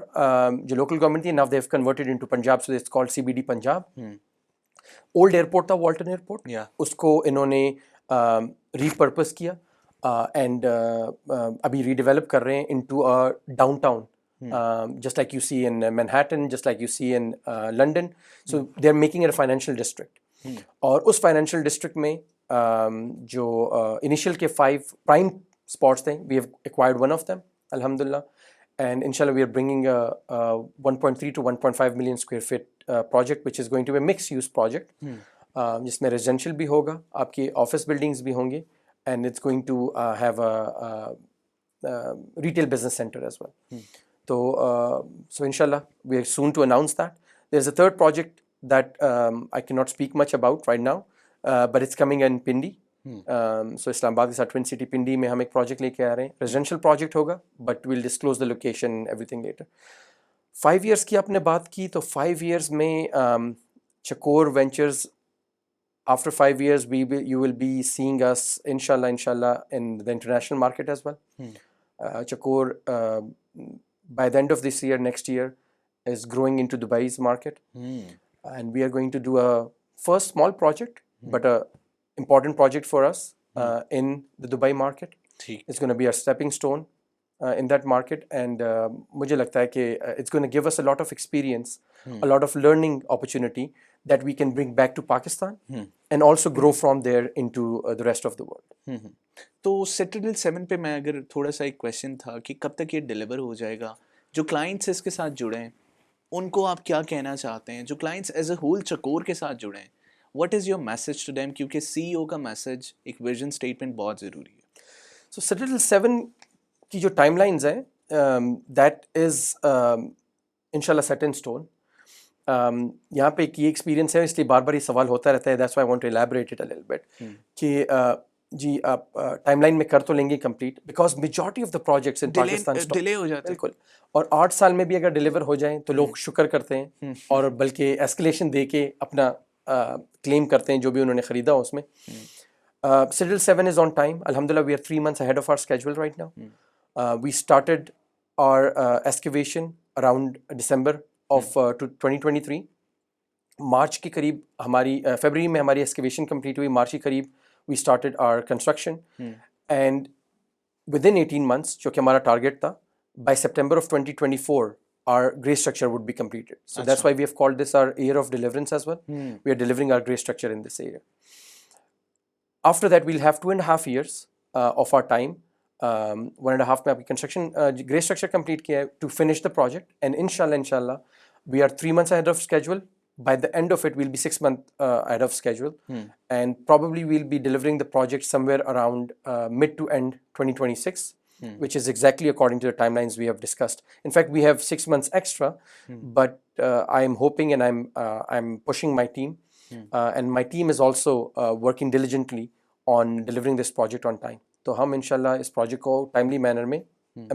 جو لوکل گورنمنٹ تھی, now they have converted into Punjab, so it's called CBD Punjab. Old airport تھا والٹن ایئرپورٹ, اس کو انہوں نے ری پرپز کیا اینڈ ابھی ری ڈیولپ کر رہے ہیں into down town, just like you see in Manhattan, just like you see in London. So they are making it a financial district. اور اس فائنینشیل ڈسٹرکٹ میں جو انیشیل کے 5 prime spots تھے, we have acquired one of them alhamdulillah, and inshallah we are bringing a 1.3 to 1.5 million square feet project which is going to be a mixed use project, جس میں ریزیڈینشیل بھی ہوگا, آپ کے آفس بلڈنگز بھی ہوں گے, and it's going to have a retail business center as well. So inshallah we are soon to announce that. There's a third project that I cannot speak much about right now, but it's coming in Pindi. So Islam Abad is our twin city. Pindi mein hum ek project leke aa rahe hain, residential project hoga, but we'll disclose the location and everything later. 5 years کی آپ نے بات کی, تو 5 years میں چکور ventures, after 5 years you will be seeing us inshallah in the international market as well. Chakor by the end of this year, next year, is growing into Dubai's market. And we are going to do a first small project, but a important project for us in the Dubai market. It's going to be a stepping stone in that market, and mujhe lagta hai ki it's going to give us a lot of experience, a lot of learning opportunity that we can bring back to Pakistan and also grow from there into the rest of the world. تو سٹیڈل 7 پہ میں اگر تھوڑا سا ایک کویشچن تھا کہ کب تک یہ ڈیلیور ہو جائے گا؟ جو کلائنٹس اس کے ساتھ جڑے ہیں ان کو آپ کیا کہنا چاہتے ہیں؟ جو کلائنٹس ایز اے ہول چکور کے ساتھ جڑے ہیں, what is your message to them? کیونکہ CEO کا میسج, ایک ویژن اسٹیٹمنٹ بہت ضروری ہے. سو سٹیڈل 7 کی جو ٹائم لائنز ہیں دیٹ از انشاءاللہ سیٹ ان اسٹون. یہاں پہ ایک یہ ایکسپیرینس ہے, اس لیے بار بار یہ سوال ہوتا رہتا ہے, that's why I want to elaborate it a little bit, کہ جی آپ ٹائم لائن میں کر تو لیں گے complete, because majority of the projects in Pakistan delay ہو جاتا ہے. بالکل, اور 8 سال میں بھی اگر ڈیلیور ہو جائیں تو لوگ شکر کرتے ہیں اور بلکہ ایسکلیشن دے کے اپنا کلیم کرتے ہیں جو بھی انہوں نے خریدا اس میں. Citadel 7 is on time. Alhamdulillah, we are 3 months ahead of our schedule right now. We started our excavation around December of 2023. March کے قریب ہماری فیبرری میں ہماری ایکسکیویشن کمپلیٹ ہوئی, مارچ کے قریب we started our construction, and within 18 months جو کہ ہمارا ٹارگیٹ تھا, by September of 2024 our grey structure would be completed. So that's why we have called this our year of deliverance as well. We are delivering our grey structure in this area. After that we'll have 2.5 years of our time, 1.5 میں آپ کی کنسٹرکشن grey structure complete کیا ہے to finish the project, and inshallah we are 3 months ahead of schedule. By the end of it we'll be 6 months ahead of schedule, and probably we'll be delivering the project somewhere around mid to end 2026, which is exactly according to the timelines we have discussed. In fact, we have 6 months extra, but I am hoping and I'm pushing my team, and my team is also working diligently on delivering this project on time. تو ہم انشاءاللہ اس پروجیکٹ کو ٹائملی مینر میں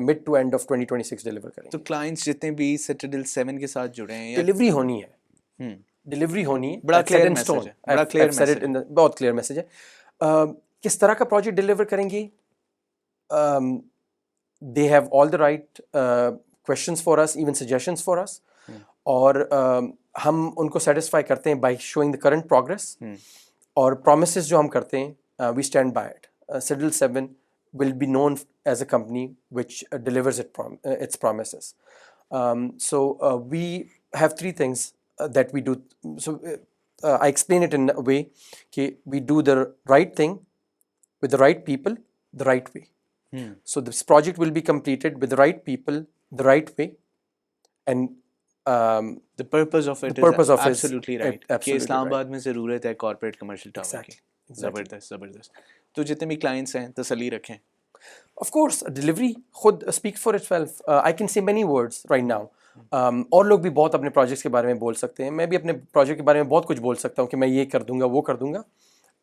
mid to end of 2026 deliver کریں گے. تو کلائنٹس جتنے بھی سٹیڈل 7 کے ساتھ جڑے ہیں, ڈلیوری ہونی ہے, ڈلیوری ہونی ہے. بڑا کلیئر میسج ہے, بڑا کلیئر میسج ہے, بہت کلیئر میسج ہے. کس طرح کا پروجیکٹ ڈلیور کریں گے, they have all the right questions for us, even suggestions for us, اور ہم ان کو سیٹسفائی کرتے ہیں by showing the current progress, اور promises جو ہم کرتے ہیں we stand by it. Citadel 7 will be known as a company which delivers its promises. So we have 3 things that we do. So I explain it in a way that we do the right thing with the right people the right way. So this project will be completed with the right people the right way, and the purpose of it is absolutely right. کہ اسلام آباد میں ضرورت ہے کارپوریٹ کمرشل ٹاور کی. زبردست. تو جتنے بھی کلائنٹس ہیں تسلی رکھیں. Of course, delivery خود speak for itself. I can say many words right now. اور لوگ بھی بہت اپنے پروجیکٹس کے بارے میں بول سکتے ہیں, میں بھی اپنے پروجیکٹ کے بارے میں بہت کچھ بول سکتا ہوں کہ میں یہ کر دوں گا, وہ کر دوں گا.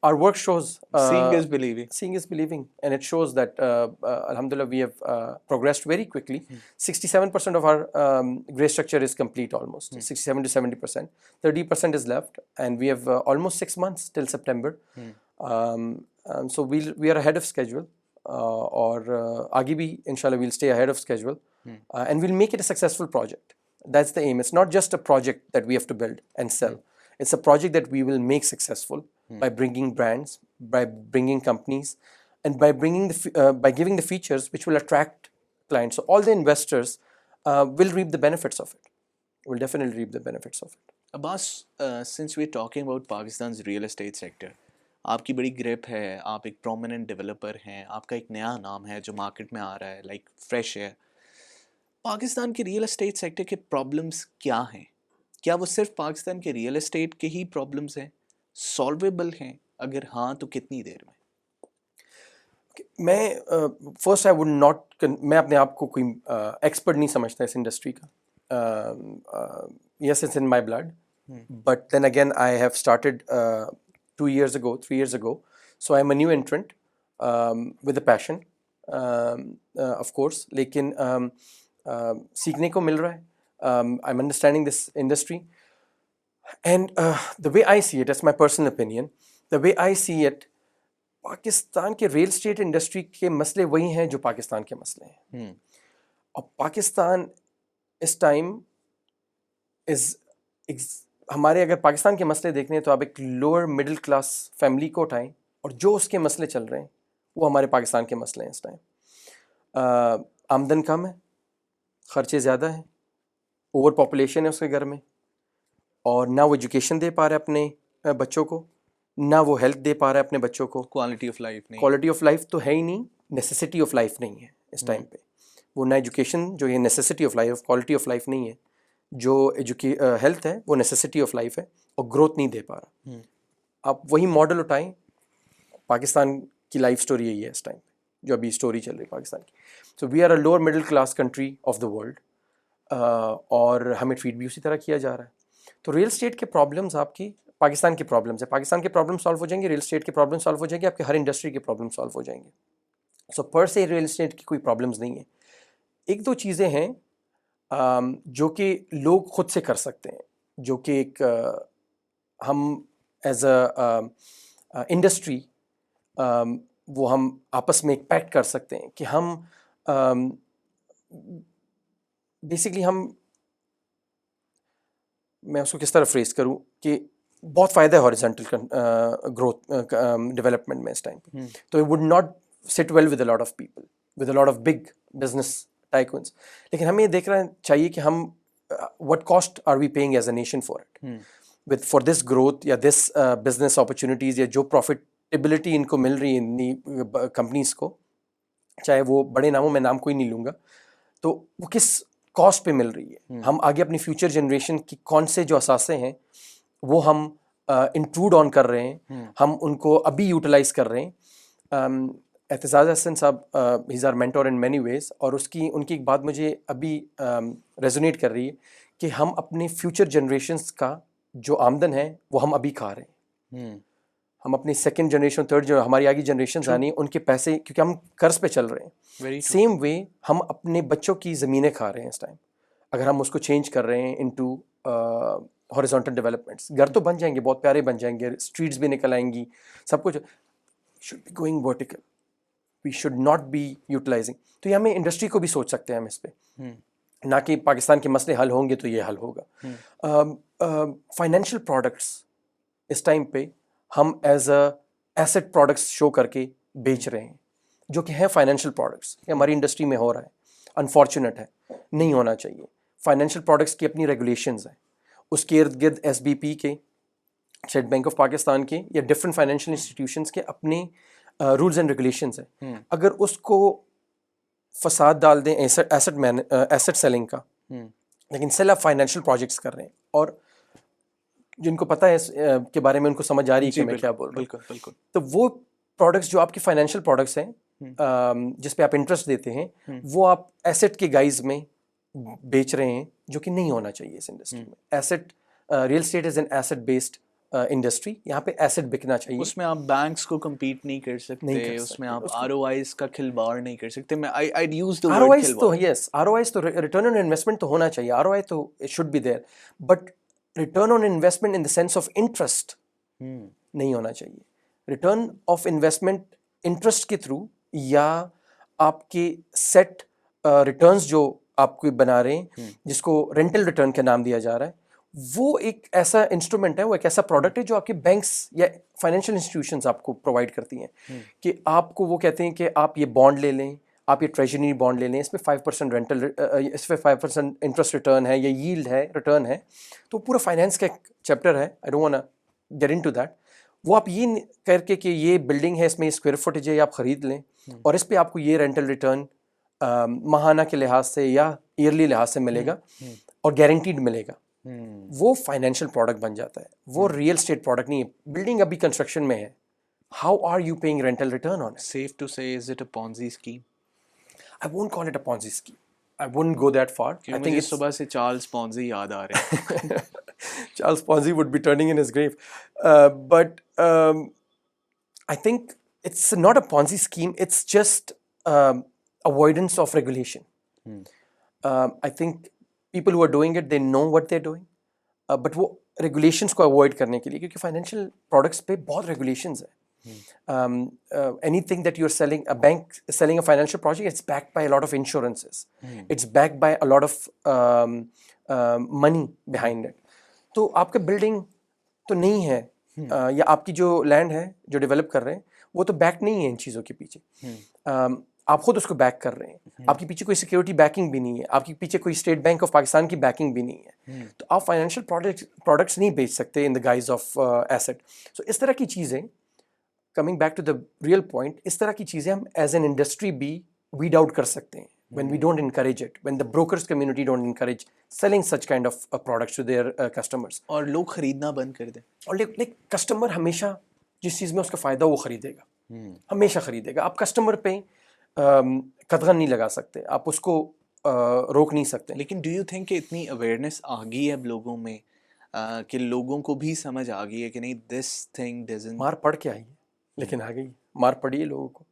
Our work shows seeing is believing. Seeing is believing, and it shows that alhamdulillah we have progressed very quickly. 67% of our grey structure is complete almost. 67 to 70%. 30% is left, and we have almost 6 months till September. So we are ahead of schedule. اور آگے بھی انشاءاللہ we'll stay ahead of schedule, and we'll make it a successful project. That's the aim. It's not just a project that we have to build and sell. It's a project that we will make successful by bringing brands, by bringing companies, and by by giving the features which will attract clients. So all the investors will reap the benefits of it. Will definitely reap the benefits of it. Abbas, since we're talking about Pakistan's real estate sector, آپ کی بڑی گریپ ہے, آپ ایک پرومیننٹ ڈیولپر ہیں, آپ کا ایک نیا نام ہے جو مارکیٹ میں آ رہا ہے, لائک فریش ہے. پاکستان کے ریئل اسٹیٹ سیکٹر کے پرابلمس کیا ہیں؟ کیا وہ صرف پاکستان کے ریئل اسٹیٹ کے ہی پرابلمس ہیں؟ سالویبل ہیں؟ اگر ہاں تو کتنی دیر میں؟ میں فرسٹ آئی وڈ ناٹ, میں اپنے آپ کو کوئی ایکسپرٹ نہیں سمجھتا اس انڈسٹری کا. Yes it's in my blood, but then again I have started 3 years ago. So I'm a new entrant with a passion, of course. لیکن سیکھنے کو مل رہا ہے. I'm understanding this industry, and the way I see it, that's my personal opinion, the way I see it, Pakistan کے ریل اسٹیٹ انڈسٹری کے مسئلے وہی ہیں جو پاکستان کے مسئلے ہیں. اور پاکستان اس ٹائم ہمارے اگر پاکستان کے مسئلے دیکھنے ہیں تو آپ ایک لوور مڈل کلاس فیملی کو اٹھائیں, اور جو اس کے مسئلے چل رہے ہیں وہ ہمارے پاکستان کے مسئلے ہیں اس ٹائم. آمدن کم ہے, خرچے زیادہ ہیں, اوور پاپولیشن ہے اس کے گھر میں, اور نہ وہ ایجوکیشن دے پا رہا ہے اپنے بچوں کو, نہ وہ ہیلتھ دے پا رہا ہے اپنے بچوں کو. کوالٹی آف لائف نہیں, کوالٹی آف لائف تو ہے ہی نہیں, نیسیسٹی آف لائف نہیں ہے اس ٹائم پہ. وہ نہ ایجوکیشن جو یہ necessity of life, quality of life نہیں ہے. جو ہیلتھ ہے وہ نیسیسٹی آف لائف ہے, اور گروتھ نہیں دے پا رہا. آپ وہی ماڈل اٹھائیں, پاکستان کی لائف اسٹوری یہی ہے اس ٹائم جو ابھی اسٹوری چل رہی ہے پاکستان کی. So we are a lower middle class country of the world, اور ہمیں ٹریٹ بھی اسی طرح کیا جا رہا ہے. تو ریئل اسٹیٹ کے پرابلمس آپ کی پاکستان کی پرابلمس ہے, پاکستان کے پرابلم سالو ہو جائیں گے, ریل اسٹیٹ کے پرابلم سالو ہو جائیں گے, آپ کے ہر انڈسٹری کے پرابلم سالو ہو جائیں گے. سو پر سے ریل اسٹیٹ کی کوئی پرابلمس نہیں ہیں. ایک دو چیزیں ہیں جو کہ لوگ خود سے کر سکتے ہیں, جو کہ ایک ہم ایز اے انڈسٹری وہ ہم آپس میں ایک پیکٹ کر سکتے ہیں کہ ہم بیسکلی میں اس کو کس طرح فریز کروں کہ بہت فائدہ ہے ہاریزونٹل گروتھ ڈیولپمنٹ میں اس ٹائم پہ. تو it would not sit well with a lot of people, with a lot of big business tycoons, لیکن ہمیں یہ دیکھنا چاہیے کہ ہم what cost are we paying as a nation for it with for this growth یا this business opportunities یا جو profitability ان کو مل رہی ہے کمپنیز کو, چاہے وہ بڑے ناموں, میں نام کوئی نہیں لوں گا, تو وہ کس کاسٹ پہ مل رہی ہے. ہم آگے اپنی فیوچر جنریشن کی کون سے جو اثاثے ہیں وہ ہم انٹروڈ آن کر رہے ہیں, ہم ان کو ابھی یوٹیلائز کر رہے ہیں. اعتزاز احسن صاحب he is our mentor in many ways, اور ان کی ایک بات مجھے ابھی ریزونیٹ کر رہی ہے کہ ہم اپنے فیوچر جنریشنس کا جو آمدن ہے وہ ہم ابھی کھا رہے ہیں. ہم اپنی سیکنڈ جنریشن, تھرڈ جو ہماری آگے جنریشنز آنی ہیں ان کے پیسے, کیونکہ ہم قرض پہ چل رہے ہیں, سیم وے ہم اپنے بچوں کی زمینیں کھا رہے ہیں اس ٹائم. اگر ہم اس کو چینج کر رہے ہیں انٹو ہاریزونٹل ڈیولپمنٹس, گھر تو بن جائیں گے, بہت پیارے بن جائیں گے, اسٹریٹس بھی نکل آئیں گی, سب کچھ should be going vertical, we should not be utilising. تو یہ ہمیں انڈسٹری کو بھی سوچ سکتے ہیں ہم اس پہ, نہ کہ پاکستان کے مسئلے حل ہوں گے تو یہ حل ہوگا. فائنینشیل پروڈکٹس اس ٹائم پہ ہم ایز اے ایسٹ پروڈکٹس شو کر کے بیچ رہے ہیں, جو کہ ہیں فائنینشیل پروڈکٹس. یہ ہماری انڈسٹری میں ہو رہا ہے, انفارچونیٹ ہے, نہیں ہونا چاہیے. فائنینشیل پروڈکٹس کی اپنی ریگولیشنز ہیں, اس کے ارد گرد ایس بی پی کے, اسٹیٹ بینک آف پاکستان کے, یا ڈفرینٹ فائنینشیل انسٹیٹیوشنس کے اپنے رولز اینڈ ریگولیشنز ہیں. اگر اس کو فساد ڈال دیں ایسٹ سیلنگ کا, لیکن سیل آپ فائنینشیل پروجیکٹس کر رہے ہیں, اور جن کو پتہ ہے اس کے بارے میں ان کو سمجھ آ رہی ہے کہ میں کیا بول رہا ہوں. بالکل. تو وہ پروڈکٹس جو آپ کی فائنینشیل پروڈکٹس ہیں جس پہ آپ انٹرسٹ دیتے ہیں, وہ آپ ایسٹ کے گائز میں بیچ رہے ہیں, جو کہ نہیں ہونا چاہیے اس انڈسٹری میں. Asset real estate is an asset based industry, یہاں پہ ایسٹ بکنا چاہیے. اس میں آپ بینکس کو کمپیٹ نہیں کر سکتے, اس میں آپ آر او آئیز کا کھلواڑ نہیں کر سکتے. میں آئی یوز دی ورڈ کھلواڑ. یس, آر او آئیز تو ریٹرن آن انویسٹمنٹ تو ہونا چاہیے, آر او آئی تو it should be there, but return on investment in the sense of interest نہیں ہونا چاہیے. ریٹرن آف انویسٹمنٹ انٹرسٹ کے تھرو, یا آپ کے سیٹ ریٹرنز جو آپ کو بنا رہے ہیں, جس کو رینٹل ریٹرن کا نام دیا جا رہا ہے, وہ ایک ایسا انسٹرومنٹ ہے, وہ ایک ایسا پروڈکٹ ہے جو آپ کے بینکس یا فائنینشیل انسٹیٹیوشنز آپ کو پرووائڈ کرتی ہیں, کہ آپ کو وہ کہتے ہیں کہ آپ یہ بانڈ لے لیں, آپ یہ ٹریجری بانڈ لے لیں, اس پہ 5% رینٹل, اس پہ 5% انٹرسٹ ریٹرن ہے, یا ییلڈ ہے, ریٹرن ہے. تو پورا فائنینس کا ایک چیپٹر ہے, I don't want get into that. وہ آپ یہ کر کے کہ یہ بلڈنگ ہے, اس میں اسکوائر فٹیج ہے, یہ آپ خرید لیں, اور اس پہ آپ کو یہ رینٹل ریٹرن ماہانہ کے لحاظ سے یا ایئرلی لحاظ سے ملے گا, اور گارنٹیڈ ملے گا. وہ فائنینشیل پروڈکٹ بن جاتا ہے, وہ ریئل اسٹیٹ پروڈکٹ نہیں ہے. بلڈنگ ابھی کنسٹرکشن میں ہے, how are you paying rental return on it? Safe to say, is it a Ponzi scheme? I won't call it a Ponzi scheme. I wouldn't go that far. I think مجھے صبح سے چارلز پونزی یاد آ رہے ہیں. Charles Ponzi would be turning in his grave. But I think it's not a Ponzi scheme. It's just avoidance of regulation. I think people who are doing it, they know what they're doing. But وہ ریگولیشنس کو اوائڈ کرنے کے لیے, کیونکہ فائنینشیل پروڈکٹس پہ بہت ریگولیشنز ہیں. Anything that you're selling, a bank selling a financial project, it's backed by a lot of insurances. It's backed by a lot of money behind it. تو آپ کا بلڈنگ تو نہیں ہے, یا آپ کی جو لینڈ ہے جو ڈیولپ کر رہے ہیں, وہ تو بیک نہیں ہے ان چیزوں کے پیچھے. آپ خود اس کو بیک کر رہے ہیں, آپ کے پیچھے کوئی سیکورٹی بیکنگ بھی نہیں ہے, آپ کے پیچھے کوئی اسٹیٹ بینک آف پاکستان کی بیکنگ بھی نہیں ہے. تو آپ فائنینشیل پروڈکٹس نہیں بیچ سکتے in the guise of east. سو اس طرح کی چیزیں, coming back to the real point, اس طرح کی چیزیں ہم ایز این انڈسٹری بھی ویڈ آؤٹ کر سکتے ہیں when we don't encourage it, when the brokers community don't encourage selling such kind of products to their customers. اور لوگ خریدنا بند کر دیں. اور لیکن کسٹمر ہمیشہ جس چیز میں اس کا فائدہ وہ خریدے گا, ہمیشہ خریدے گا. آپ کسٹمر پہ قدغن نہیں لگا سکتے, آپ اس کو روک نہیں سکتے. لیکن ڈو یو تھنک کہ اتنی اویئرنیس آ گئی ہے اب لوگوں میں کہ لوگوں کو بھی سمجھ آ گئی ہے کہ نہیں دس تھنگ ڈزنٹ. مار پڑ کے آئی ہے لیکن آ گئی، مار پڑی ہے لوگوں کو،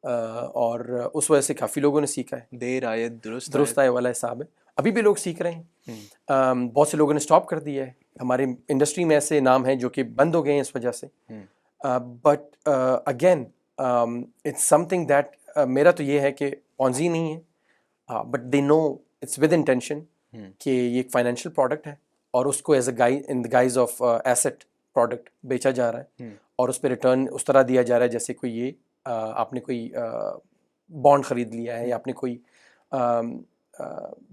اور اس وجہ سے کافی لوگوں نے سیکھا ہے. دیر آیت درست درست آئے والا حساب ہے، ابھی بھی لوگ سیکھ رہے ہیں. بہت سے لوگوں نے اسٹاپ کر دیا ہے، ہمارے انڈسٹری میں ایسے نام ہیں جو کہ بند ہو گئے ہیں اس وجہ سے. But again it's something that, میرا تو یہ ہے کہ پونزی نہیں ہے، but they know it's with intention کہ یہ ایک فائنینشیل پروڈکٹ ہے اور اس کو as a in the guise of asset product بیچا جا رہا ہے، اور اس پہ ریٹرن اس طرح دیا جا رہا ہے جیسے کوئی یہ آپ نے کوئی بانڈ خرید لیا ہے یا آپ نے کوئی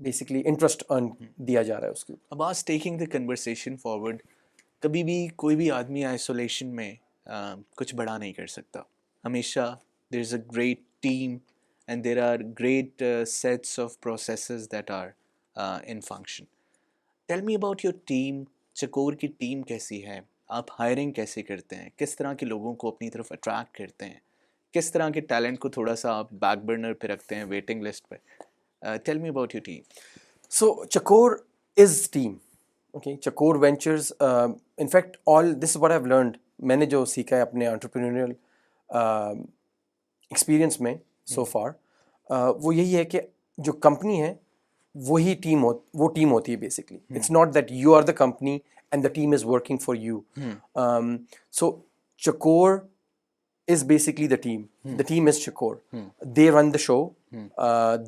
بیسکلی انٹرسٹ ارن دیا جا رہا ہے اس کے اوپر. عباس ٹیکنگ دا کنورسیشن فارورڈ، کبھی بھی کوئی بھی آدمی آئسولیشن میں کچھ بڑا نہیں کر سکتا. ہمیشہ there is a great team and there are great sets of processes that are in function. Tell me about your team. Chakor کی ٹیم کیسی ہے؟ آپ ہائرنگ کیسے کرتے ہیں؟ کس طرح کے لوگوں کو اپنی طرف اٹریکٹ کرتے ہیں؟ کس طرح کے ٹیلنٹ کو تھوڑا سا آپ بیک برنر پہ رکھتے ہیں، ویٹنگ لسٹ پہ؟ Tell me about your team. So Chakor is team. Okay, Chakor Ventures. In fact, this is what I've learned. میں نے جو سیکھا ہے اپنے انٹرپرینوریل ایکسپیرئنس میں سو فار، وہ یہی ہے کہ جو کمپنی ہے وہی ٹیم وہ ٹیم ہوتی ہے basically. It's not that you are the company and the team is working for you. So Chakor is basically the team. The team is Chakor. They run the show.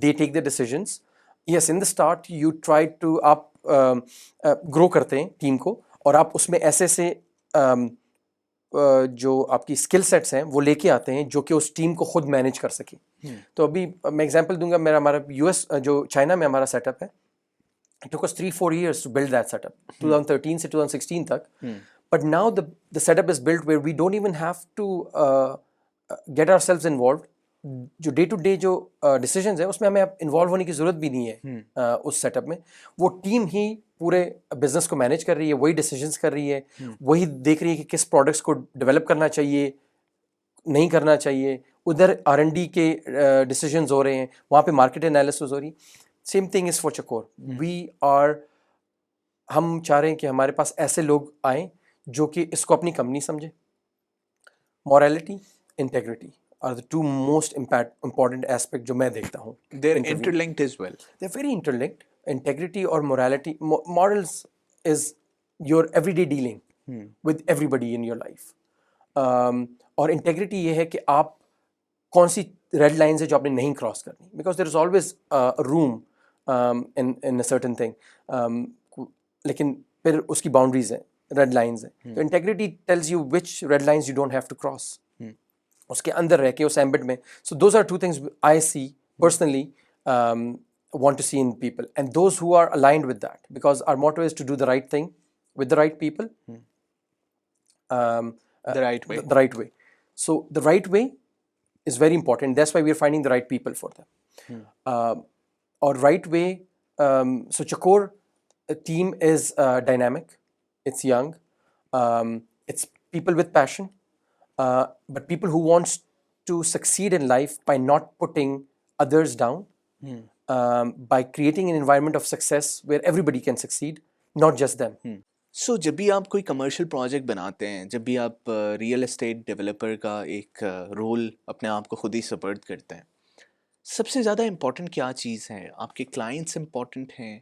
They take the decisions. Yes, in the start you try to آپ grow کرتے ہیں ٹیم کو، اور آپ اس میں ایسے سے جو آپ کی اسکل سیٹس ہیں وہ لے کے آتے ہیں جو کہ اس ٹیم کو خود مینیج کر سکیں. تو ابھی میں ایگزامپل دوں گا، ہمارا یو ایس جو چائنا میں ہمارا سیٹ اپ ہے، it took us 3-4 years to build that setup, 2013 سے 2016 تک. But now the setup is built where we don't even have to get ourselves involved. جو ڈے ٹو ڈے جو ڈیسیجنز ہیں اس میں ہمیں اب انوالو ہونے کی ضرورت بھی نہیں ہے اس سیٹ اپ میں. وہ ٹیم ہی پورے بزنس کو مینیج کر رہی ہے، وہی ڈیسیجنس کر رہی ہے، وہی دیکھ رہی ہے کہ کس پروڈکٹس کو ڈیولپ کرنا چاہیے، نہیں کرنا چاہیے. ادھر R&D کے ڈیسیجنز ہو رہے ہیں، وہاں پہ مارکیٹ انالیسس ہو رہی. Same thing is for Chakor. ہم چاہ رہے ہیں کہ ہمارے پاس ایسے لوگ آئیں جو کہ اس کو اپنی کمپنی سمجھیں. Morality, integrity are the two most important aspect جو میں دیکھتا ہوں. They're interlinked as well. They're very interlinked. Integrity or morality, morals is your everyday dealing with everybody in your life. اور انٹیگریٹی یہ ہے کہ آپ کون سی ریڈ لائنز ہے جو آپ نے نہیں کراس کرنی، because there is always room in a certain thing, لیکن پھر اس کی باؤنڈریز ہیں، ریڈ لائنز ہیں. تو integrity tells you which red lines you don't have to cross, اس کے اندر رہ کے اس ایمبٹ میں. So those are two things I see personally want to see in people, and those who are aligned with that, because our motto is to do the right thing with the right people, The right way. the right way. So the right way is very important. That's why we are finding the right people for them. Or right way. So Chakor team is dynamic. It's young. It's people with passion, but people who wants to succeed in life by not putting others down. By creating an environment of success where everybody can succeed, not just them. سو جب بھی آپ کوئی کمرشل پروجیکٹ بناتے ہیں، جب بھی آپ ریئل اسٹیٹ ڈیولپر کا ایک رول اپنے آپ کو خود ہی سپرد کرتے ہیں، سب سے زیادہ امپورٹنٹ کیا چیز ہے؟ آپ کے کلائنٹس امپورٹنٹ ہیں،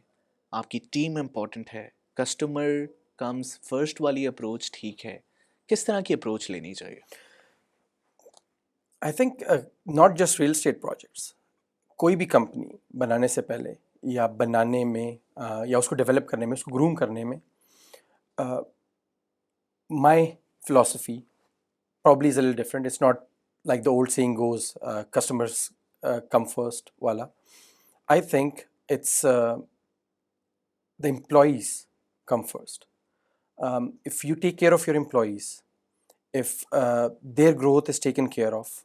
آپ کی ٹیم امپورٹنٹ ہے، کسٹمر کمز فرسٹ والی اپروچ ٹھیک ہے؟ کس طرح کی اپروچ لینی چاہیے؟ I think not just real estate projects. کوئی بھی کمپنی بنانے سے پہلے یا بنانے میں یا اس کو ڈیولپ کرنے میں، اس کو گروم کرنے میں، مائی philosophy probably is a little different. It's not like the old saying goes, customers come first wala. I think it's the employees come first. If you take care of your employees, if their growth is taken care of,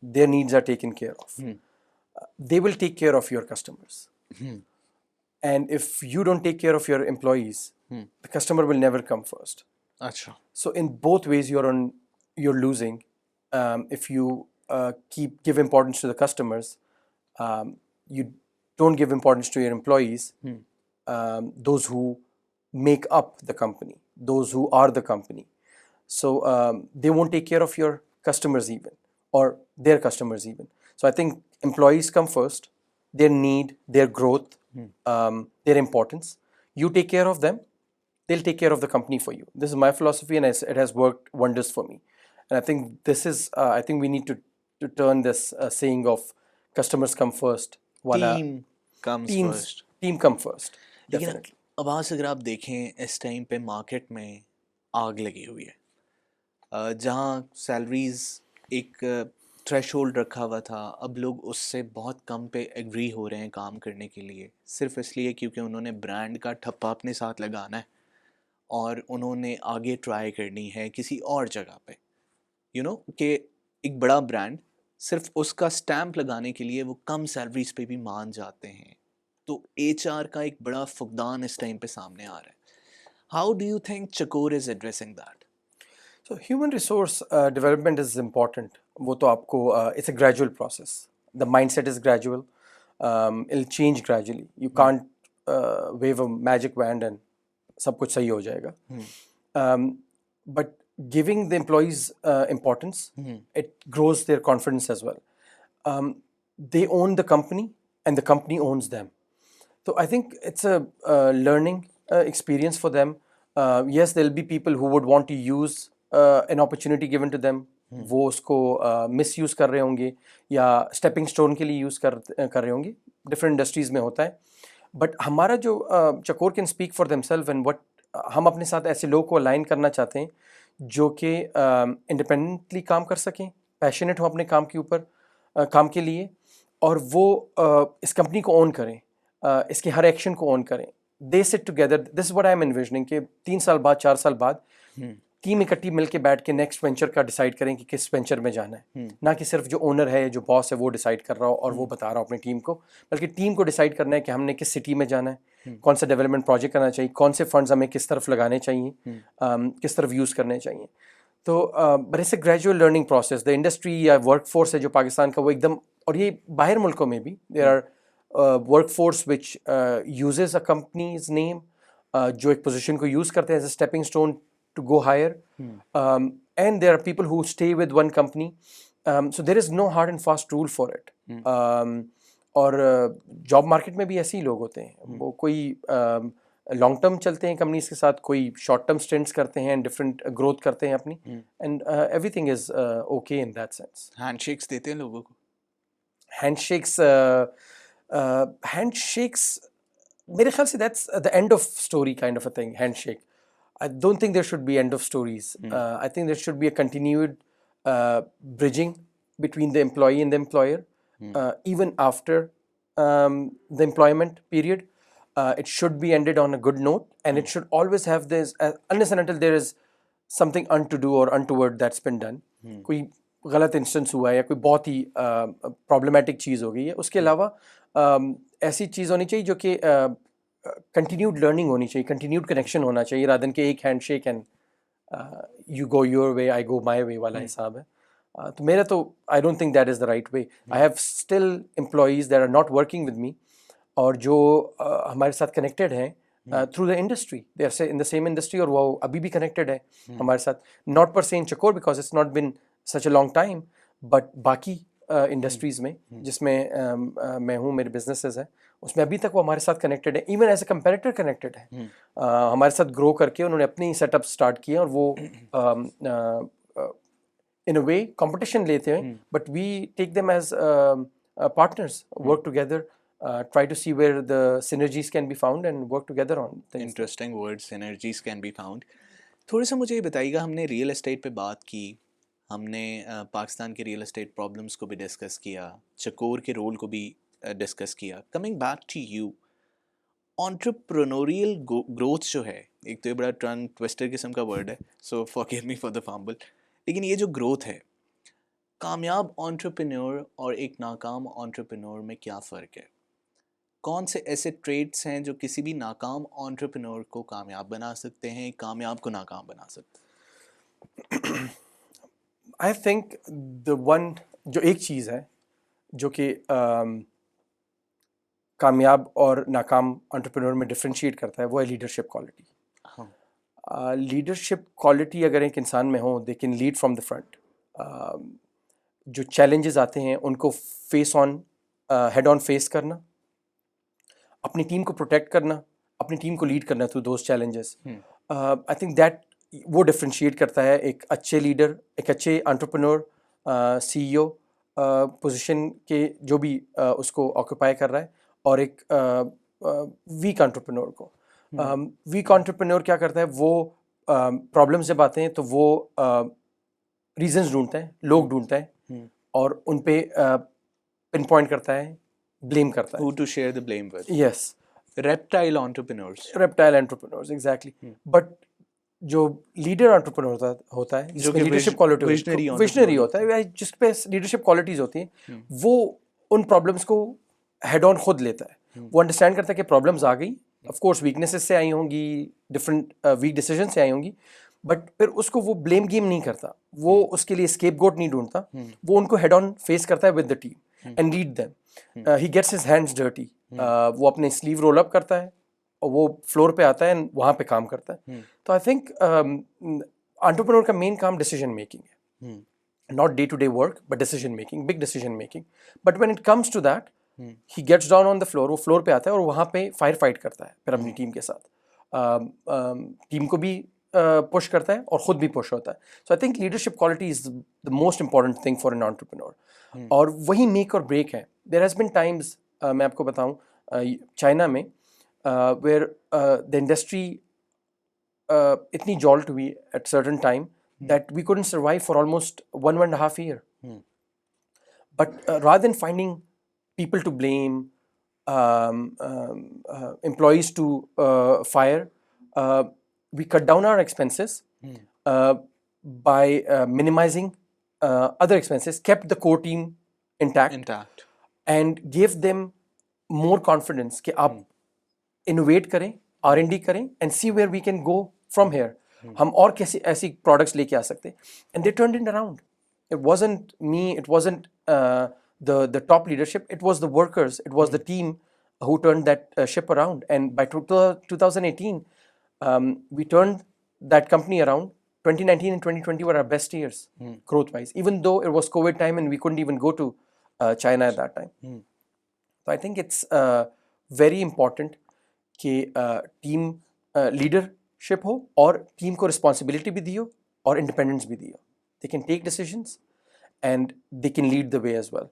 their needs are taken care of, they will take care of your customers. And if you don't take care of your employees, the customer will never come first. اچھا. So in both ways you're losing. If you give importance to the customers, you don't give importance to your employees, those who make up the company, those who are the company. So they won't take care of your customers even, or their customers even. So I think employees come first, their need, their growth, their importance. You take care of them, they'll take care of the company for you. This is my philosophy, and it has worked wonders for me. And I think this is, I think we need to turn this saying of customers come first, wala team comes teams, first. team come first, لیکن definitely. آواز اگر آپ دیکھیں اس ٹائم پہ مارکیٹ میں آگ لگی ہوئی ہے. جہاں سیلریز ایک تھریش ہولڈ رکھا ہوا تھا، اب لوگ اس سے بہت کم پہ ایگری ہو رہے ہیں کام کرنے کے لیے، صرف اس لیے کیونکہ انہوں نے برانڈ کا ٹھپا اپنے ساتھ لگانا ہے اور انہوں نے آگے ٹرائی کرنی ہے کسی اور جگہ پہ. کہ ایک بڑا برانڈ صرف اس کا سٹیمپ لگانے کے لیے وہ کم سیلریز پہ بھی مان جاتے ہیں. تو ایچ آر کا ایک بڑا فقدان اس ٹائم پہ سامنے آ رہا ہے. How do you think Chakor is addressing that? So human resource development is important. وہ تو آپ کو it's a gradual process. The mindset is gradual. It'll change gradually. You can't wave a magic wand and سب کچھ صحیح ہو جائے گا. But giving the employees importance, it grows their confidence as well. They own the company and the company owns them. So I think it's a learning experience for them. Yes, there'll be people who would want to use an opportunity given to them. وہ اس کو مس یوز کر رہے ہوں گے یا اسٹیپنگ اسٹون کے لیے یوز کر رہے ہوں گے. ڈفرینٹ انڈسٹریز میں ہوتا ہے. بٹ ہمارا جو Chakor can speak for themselves and what ہم اپنے ساتھ ایسے لوگوں کو الائن کرنا چاہتے ہیں جو کہ انڈیپینڈنٹلی کام کر سکیں, پیشنیٹ ہوں اپنے کام کے اوپر, کام کے لیے, اور وہ اس کمپنی کو اون کریں, اس کے ہر ایکشن کو اون کریں. They sit together, this is what I am envisioning کہ 3 سال بعد 4 سال بعد ٹیم اکٹھی مل کے بیٹھ کے نیکسٹ وینچر کا ڈیسائیڈ کریں کہ کس وینچر میں جانا ہے. نہ کہ صرف جو اونر ہے, جو باس ہے, وہ ڈیسائیڈ کر رہا ہو اور وہ بتا رہا ہو اپنی ٹیم کو, بلکہ ٹیم کو ڈیسائیڈ کرنا ہے کہ ہم نے کس سٹی میں جانا ہے, کون سا ڈیولپمنٹ پروجیکٹ کرنا چاہیے, کون سے فنڈز ہمیں کس طرف لگانے چاہیے, کس طرف یوز کرنے چاہیے. تو but it's a gradual learning process. The industry یا ورک فورس ہے جو پاکستان کا, وہ ایک دم, اور یہ باہر ملکوں میں بھی there are workforce which uses a company's name, جو ایک پوزیشن کو یوز کرتے ہیں as a stepping stone to go higher, and there are people who stay with one company, so there is no hard and fast rule for it. اور جاب مارکیٹ میں بھی ایسے ہی لوگ ہوتے ہیں, وہ کوئی لانگ ٹرم چلتے ہیں کمپنیز کے ساتھ, کوئی شارٹ ٹرم اسٹینٹس کرتے ہیں, ڈفرینٹ گروتھ کرتے ہیں اپنی, and every thing is okay in that sense. Hand shakes دیتے ہیں لوگوں کو. ہینڈ شیکس میرے خیال سے that's the end of story kind of a thing, handshake. I don't think there should be end of stories. I think there should be a continued bridging between the employee and the employer, even after the employment period. It should be ended on a good note, and it should always have this, unless and until there is something untoward or untoward that's been done. کوئی غلط انسٹنس ہوا ہے یا کوئی بہت ہی پرابلمٹک چیز ہو گئی ہے, اس کے علاوہ ایسی چیز ہونی چاہیے جو کہ کنٹینیوڈ لرننگ ہونی چاہیے, کنٹینیوڈ کنیکشن ہونا چاہیے, رادر دین کہ ایک handshake and you go your way I go my way والا حساب ہے. تو میرا تو I don't think that is the right way. I have still employees that are not working with me, اور جو ہمارے ساتھ کنیکٹیڈ ہیں through the industry, they are in the same industry, اور وہ ابھی بھی کنیکٹیڈ ہے ہمارے ساتھ, not per se in Chakor because it's not been such a long time, but باقی انڈسٹریز میں جس میں میں ہوں, میرے بزنسز ہیں, اس میں ابھی تک وہ ہمارے ساتھ کنیکٹیڈ ہیں. Even as a comparator connected ہے, ہمارے ساتھ گرو کر کے انہوں نے اپنے ہی سیٹ اپ اسٹارٹ کیے, اور وہ ان اے وے کمپٹیشن لیتے ہیں, but we take them as partners, work together, try to see where the synergies can be found and work together on things. Interesting word, synergies can be found. تھوڑا سا مجھے یہ بتائیے گا, ہم نے ریئل اسٹیٹ پہ بات کی, ہم نے پاکستان کے ریئل اسٹیٹ پرابلمس کو بھی ڈسکس کیا, چکور کے رول کو بھی ڈسکس کیا. Coming back to you, entrepreneurial growth جو ہے, ایک تو یہ بڑا ٹرنگ ٹویسٹر قسم کا ورڈ ہے, سو فارگیو می فار دا فامبل, لیکن یہ جو گروتھ ہے, کامیاب انٹرپرینور اور ایک ناکام انٹرپرینور میں کیا فرق ہے؟ کون سے ایسے ٹریٹس ہیں جو کسی بھی ناکام انٹرپرینور کو کامیاب بنا سکتے ہیں, کامیاب کو ناکام بنا سکتے ہیں؟ آئی تھنک دا ون, جو ایک چیز ہے جو کہ کامیاب اور ناکام انٹرپرینور میں ڈفرینشیٹ کرتا ہے, وہ ہے لیڈرشپ کوالٹی. لیڈرشپ کوالٹی اگر ایک انسان میں ہو, they can lead from the front. جو چیلنجز آتے ہیں ان کو ہیڈ آن فیس کرنا, اپنی ٹیم کو پروٹیکٹ کرنا, اپنی ٹیم کو لیڈ کرنا through those challenges. I think that وہ ڈفرینشیٹ کرتا ہے ایک اچھے لیڈر, ایک اچھے انٹرپرنور, سی ای او پوزیشن کے جو بھی اس کو آکوپائی کر رہا ہے, اور ایک ویک انٹرپرنور کو. ویک انٹرپرنور کیا کرتا ہے, وہ پرابلمس جب آتے ہیں تو وہ ریزنز ڈھونڈتا ہے, لوگ ڈھونڈتا ہے, اور ان پہ پن پوائنٹ کرتا ہے, بلیم کرتا ہے. Who to share the blame with. Yes, Reptile entrepreneurs. Reptile entrepreneurs, exactly. But جو لیڈر انٹرپرنور ہوتا ہے, جس میں لیڈرشپ کوالٹی ویژنری ہوتا ہے, جس پہ لیڈرشپ کوالٹیز ہوتی ہیں, وہ ان پرابلمس کو ہیڈ آن خود لیتا ہے. وہ انڈرسٹینڈ کرتا ہے کہ پرابلمس آ گئی, آف کورس ویکنیسز سے آئی ہوں گی, ڈفرینٹ ویک ڈیسیجن سے آئی ہوں گی, بٹ پھر اس کو وہ بلیم گیم نہیں کرتا, وہ اس کے لیے اسکیپ گوٹ نہیں ڈھونڈتا, وہ ان کو ہیڈ آن فیس کرتا ہے with the team and lead them. He gets his hands dirty, وہ اپنے سلیو رول اپ کرتا ہے, اور وہ فلور پہ آتا ہے, وہاں پہ کام کرتا ہے. تو آئی تھنک انٹرپرنور کا مین کام ڈیسیجن میکنگ ہے, not day to day work but decision making, big decision making. But when it comes to that, he gets down on the floor, وہ فلور پہ آتا ہے اور وہاں پہ فائر فائٹ کرتا ہے پھر اپنی ٹیم کے ساتھ, ٹیم کو بھی پش کرتا ہے اور خود بھی پش ہوتا ہے. So I think leadership quality is the most important thing for an entrepreneur, اور وہی میک اور بریک ہے. دیر ہیز بن ٹائمز, میں آپ کو بتاؤں, چائنا میں ویئر دا انڈسٹری اتنی جالٹ ہوئی at certain time that we couldn't survive for almost 1.5 year. But rather than finding people to blame, employees to fire, we cut down our expenses by minimizing other expenses, kept the core team intact. And gave them more confidence کہ آپ innovate کریں, R&D کریں, and see where we can go from here. ہم اور کیسی ایسی products لے کے آ سکتے. And they turned it around. It wasn't me, it wasn't the top leadership, it was the workers, it was the team who turned that ship around. And by 2018, we turned that company around. 2019 and 2020 were our best years growth wise, even though it was COVID time and we couldn't even go to China at that time. So I think it's very important کہ ٹیم لیڈرشپ ہو اور ٹیم کو رسپانسبلٹی بھی دیو اور انڈیپینڈنس بھی دیو. They can take decisions and they can lead the way as well.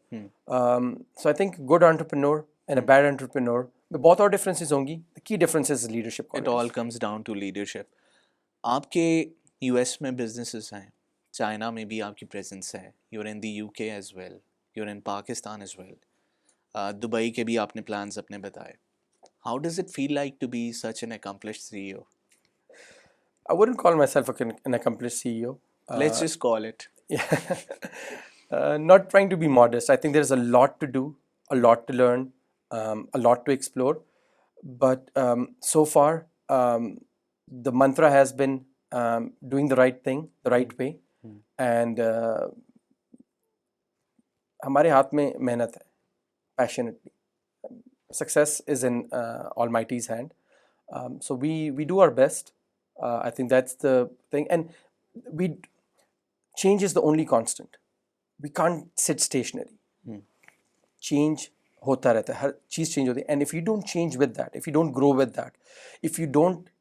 So I think good entrepreneur and a bad entrepreneur میں بہت اور differences ہوں گی. The key difference is leadership. It all comes down to leadership. آپ کے US میں businesses ہیں, چائنا میں بھی آپ کی presence ہے, you're in the UK as well, you're in Pakistan as well, Dubai کے بھی آپ نے plans اپنے بتائے. How does it feel like to be such an accomplished CEO? I wouldn't call myself an accomplished CEO. Let's just call it. Not trying to be modest. I think there's a lot to do, a lot to learn, a lot to explore. But so far, the mantra has been doing the right thing, the right way. And ہمارے ہاتھ میں محنت ہے, passionately. Success is in Almighty's hand. So we do our best. I think that's the thing. And change is the only constant. We can't sit stationary. Change hota rehta hai, har cheez change hoti hai. And if you don't change with that, if you don't grow with that, if you don't,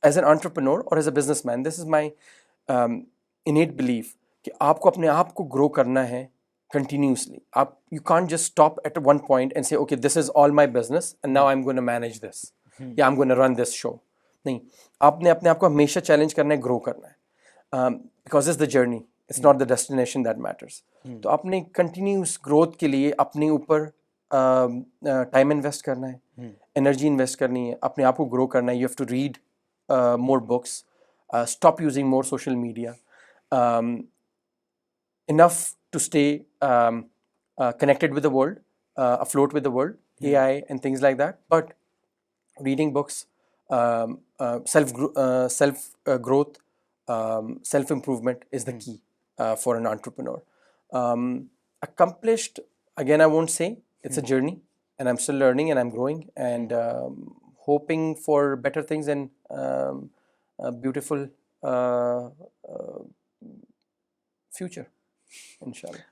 as an entrepreneur or as a businessman, this is my innate belief کہ آپ کو اپنے آپ کو grow کرنا ہے continuously. You can't just stop at one point and say, okay, this is all my business and now I'm going to manage this. Yeah, I'm going to run this show. نہیں, آپ نے اپنے آپ کو ہمیشہ چیلنج کرنا ہے, گرو کرنا ہے, because it's the journey, it's not the destination that matters. تو آپ نے کنٹینیوس گروتھ کے لیے اپنے اوپر ٹائم انویسٹ کرنا ہے, انرجی انویسٹ کرنی ہے, اپنے آپ کو گرو کرنا ہے. You have to read more books, stop using more social media, enough to stay connected with the world, afloat with the world, AI and things like that. But reading books, self growth, self improvement is the key for an entrepreneur. Accomplished, again, I won't say. It's a journey and I'm still learning and I'm growing and hoping for better things and beautiful future inshallah.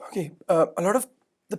Okay, a lot of the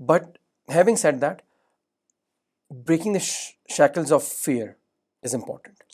But having said that, breaking the shackles of fear is important.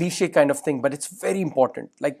cliche kind of thing, but it's very important. Like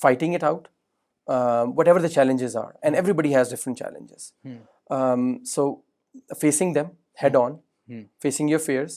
fighting it out, whatever the challenges are, and everybody has different challenges. So facing them head on, facing your fears,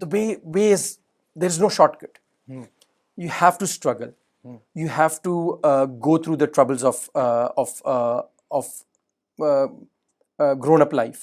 the way is, there is no shortcut. You have to struggle. You have to go through the troubles of grown up life,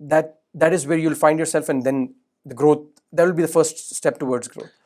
that is where you'll find yourself, and then the growth, that will be the first step towards growth.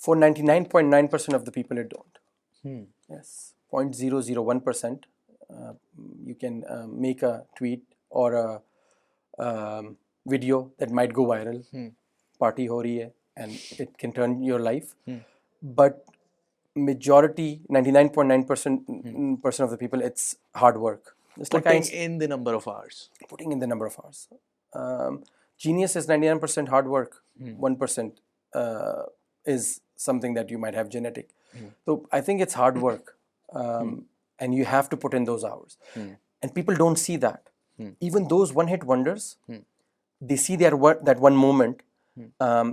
For 99.9% of the people it don't. Yes, 0.001%. You can make a tweet or a video that might go viral. Party ho rahi hai, and it can turn your life. But majority, 99.9% of the people, it's hard work. It's like Putting in the number of hours. Putting in the number of hours. Genius is 99% hard work. 1% is something that you might have genetic. So I think it's hard work, and you have to put in those hours. And people don't see that. Even those one-hit wonders, they see that one moment.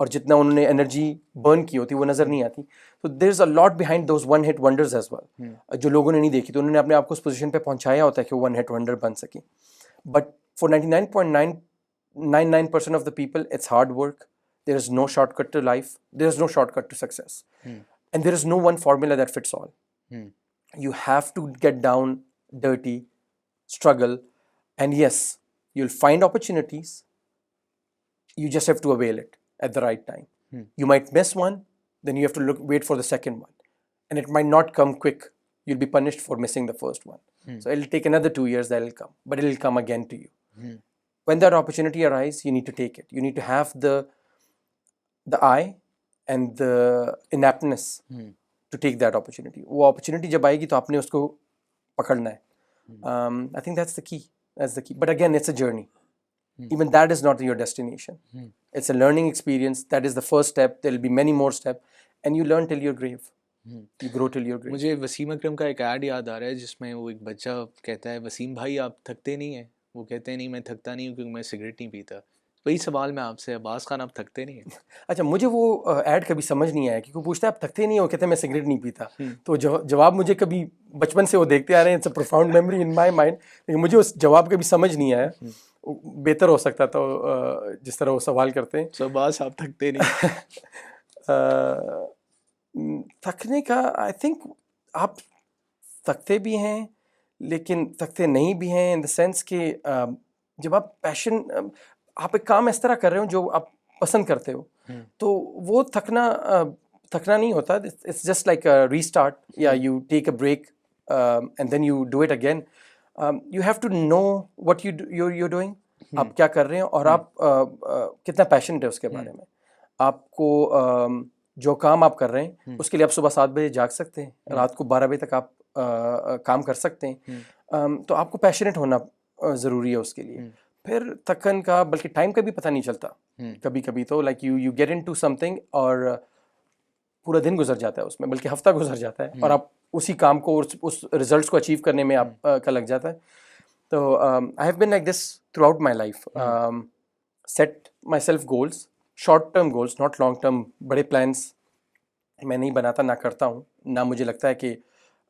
اور جتنا انہوں نے انرجی برن کی ہوتی وہ نظر نہیں آتی. تو there is a lot behind those one hit wonders as well, جو لوگوں نے نہیں دیکھی. تو انہوں نے اپنے آپ کو اس پوزیشن پہ پہنچایا ہوتا ہے کہ وہ ون ہٹ ونڈر بن سکیں. But for 99.999% of the people it's hard work. There is no shortcut to life, there is no shortcut to success, and there is no one formula that fits all. You have to get down, dirty, struggle, and yes, you'll find opportunities. You just have to avail it at the right time. You might miss one, then you have to wait for the second one, and it might not come quick. You'll be punished for missing the first one. So it'll take another 2 years that it'll come, but it'll come again to you. When that opportunity arises, you need to take it. You need to have the eye and the inaptness to take that opportunity. وہ opportunity جب آئے گی تو آپ نے اس کو پکڑنا ہے. I think that's the key. But again, it's a journey. Even that is not your destination. It's a learning experience. That is the first step. There will be many more steps, and you learn till your grave. You grow till your grave. مجھے وسیم اکرم کا ایک ایڈ یاد آ رہا ہے جس میں وہ ایک بچہ کہتا ہے وسیم بھائی آپ تھکتے نہیں ہیں؟ وہ کہتے ہیں نہیں میں تھکتا نہیں ہوں کیونکہ میں سگریٹ نہیں پیتا. وہی سوال میں آپ سے, عباس خان آپ تھکتے نہیں ہیں؟ اچھا, مجھے وہ ایڈ کبھی سمجھ نہیں آیا کیونکہ پوچھتا ہے آپ تھکتے نہیں ہو, کہتے ہیں میں سگریٹ نہیں پیتا. تو جواب مجھے کبھی بچپن سے وہ دیکھتے آ رہے ہیں, it's a profound memory in my mind, لیکن مجھے اس جواب کبھی سمجھ نہیں آیا. بہتر ہو سکتا تھا جس طرح وہ سوال کرتے ہیں. سو عباس آپ تھکتے نہیں؟ تھکنے کا آئی تھنک آپ تھکتے بھی ہیں لیکن تھکتے نہیں بھی ہیں, ان دا سینس کہ جب آپ پیشن, آپ ایک کام اس طرح کر رہے ہو جو آپ پسند کرتے ہو, تو وہ تھکنا نہیں ہوتا. It's just like restart, یا you take a break and then you do it again. You have to know what you doing, آپ کیا کر رہے ہیں اور آپ کتنا پیشنٹ ہے اس کے بارے میں. آپ کو جو کام آپ کر رہے ہیں اس کے لیے آپ صبح 7 بجے جاگ سکتے ہیں, رات کو 12 بجے تک آپ کام کر سکتے ہیں. تو آپ کو پیشنیٹ ہونا ضروری ہے اس کے لیے. پھر تھکن کا بلکہ ٹائم کا بھی پتہ نہیں چلتا کبھی کبھی. تو like you get into something اور پورا دن گزر جاتا ہے اس میں, بلکہ ہفتہ گزر جاتا ہے, اور آپ اسی کام کو اس ریزلٹس کو اچیو کرنے میں آپ کا لگ جاتا ہے. تو I have been like this throughout my life. Set myself goals, short term goals, not long term. بڑے پلانس میں نہیں بناتا, نہ کرتا ہوں, نہ مجھے لگتا ہے کہ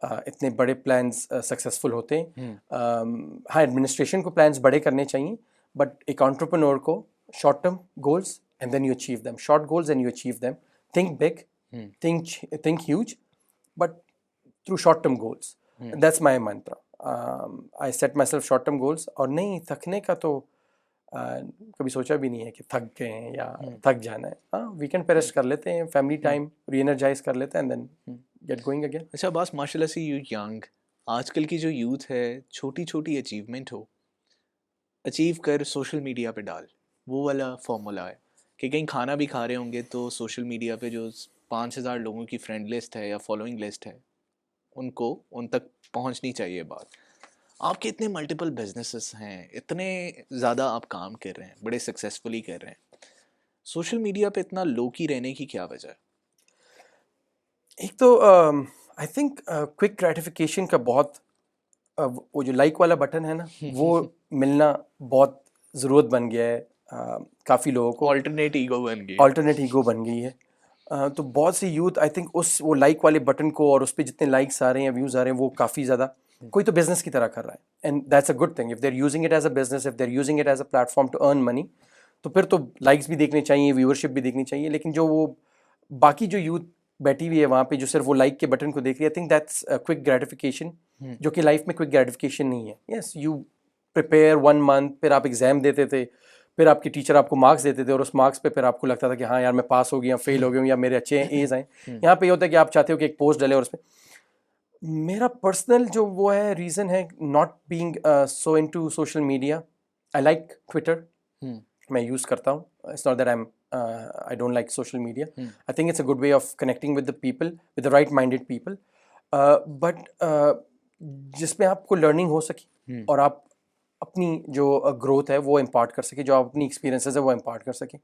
اتنے بڑے پلانس سکسیزفل ہوتے ہیں. ہاں, ایڈمنسٹریشن کو پلانس بڑے کرنے چاہیے, بٹ ایک انٹرپرنور کو short term goals and then you achieve them, short goals and you achieve them. Think big, think huge, but through short term goals. That's my mantra. I set myself short term goals. اور نہیں, تھکنے کا تو کبھی سوچا بھی نہیں ہے کہ تھک گئے ہیں یا تھک جانا ہے. ہاں, ویکینڈ پہ ریسٹ کر لیتے ہیں, فیملی ٹائم ری انرجائز کر لیتے ہیں, and then get going again. اچھا بس ماشاء اللہ سے یو ینگ, آج کل کی جو یوتھ ہے چھوٹی چھوٹی اچیومنٹ ہو اچیو کر سوشل میڈیا پہ ڈال, وہ والا فارمولا ہے کہ کہیں کھانا بھی کھا رہے ہوں گے تو سوشل میڈیا پہ جو 5,000 لوگوں کی فرینڈ لسٹ ہے یا فالوئنگ لسٹ ہے ان تک پہنچنی چاہیے بات. آپ کے اتنے ملٹیپل بزنسز ہیں, اتنے زیادہ آپ کام کر رہے ہیں, بڑے سکسیزفلی کر رہے ہیں, سوشل میڈیا پہ اتنا لو کی رہنے کی کیا وجہ ہے؟ ایک تو آئی تھنک کوئک گریٹیفیکیشن کا بہت, وہ جو لائک والا بٹن ہے نا, وہ ملنا بہت ضرورت بن گیا ہے کافی لوگوں کو. آلٹرنیٹ ایگو بن گئی ہے. تو بہت سی یوتھ آئی تھنک وہ لائک والے بٹن کو, اور اس پہ جتنے لائکس آ رہے ہیں, ویوز آ رہے ہیں, وہ کافی زیادہ کوئی تو بزنس کی طرح کر رہا ہے. And that's a good thing if they are using it as a business, if they are using it as a platform to earn money, تو پھر تو لائکس بھی دیکھنے چاہیے, ویورشپ بھی دیکھنی چاہیے. لیکن جو وہ باقی جو یوتھ بیٹھی ہوئی ہے وہاں پہ جو صرف وہ لائک کے بٹن کو دیکھ رہی ہے, I think that's quick gratification, جو کہ لائف میں کوئک گریٹیفیکیشن نہیں ہے. یس, یو پریپیئر 1 month, پھر آپ ایگزام دیتے تھے, پھر آپ کے ٹیچر آپ کو مارکس دیتے تھے, اور اس مارکس پہ پھر آپ کو لگتا تھا کہ ہاں یار میں پاس ہو گیا, فیل ہو گیا ہوں, یا میرے اچھے ایز آئیں. یہاں پہ یہ ہوتا ہے کہ آپ چاہتے ہو کہ ایک پوسٹ ڈالے, اور اس پہ میرا پرسنل جو وہ ہے ریزن ہے not being so into social media. I like Twitter, میں یوز کرتا ہوں. It's not that I don't like social media. I think it's a good way of connecting with the people, with the right minded people, but جس میں آپ کو لرننگ ہو سکے اور آپ اپنی جو گروتھ ہے وہ امپارٹ کر سکیں, جو آپ اپنی ایکسپیرینسز ہے وہ امپارٹ کر سکیں.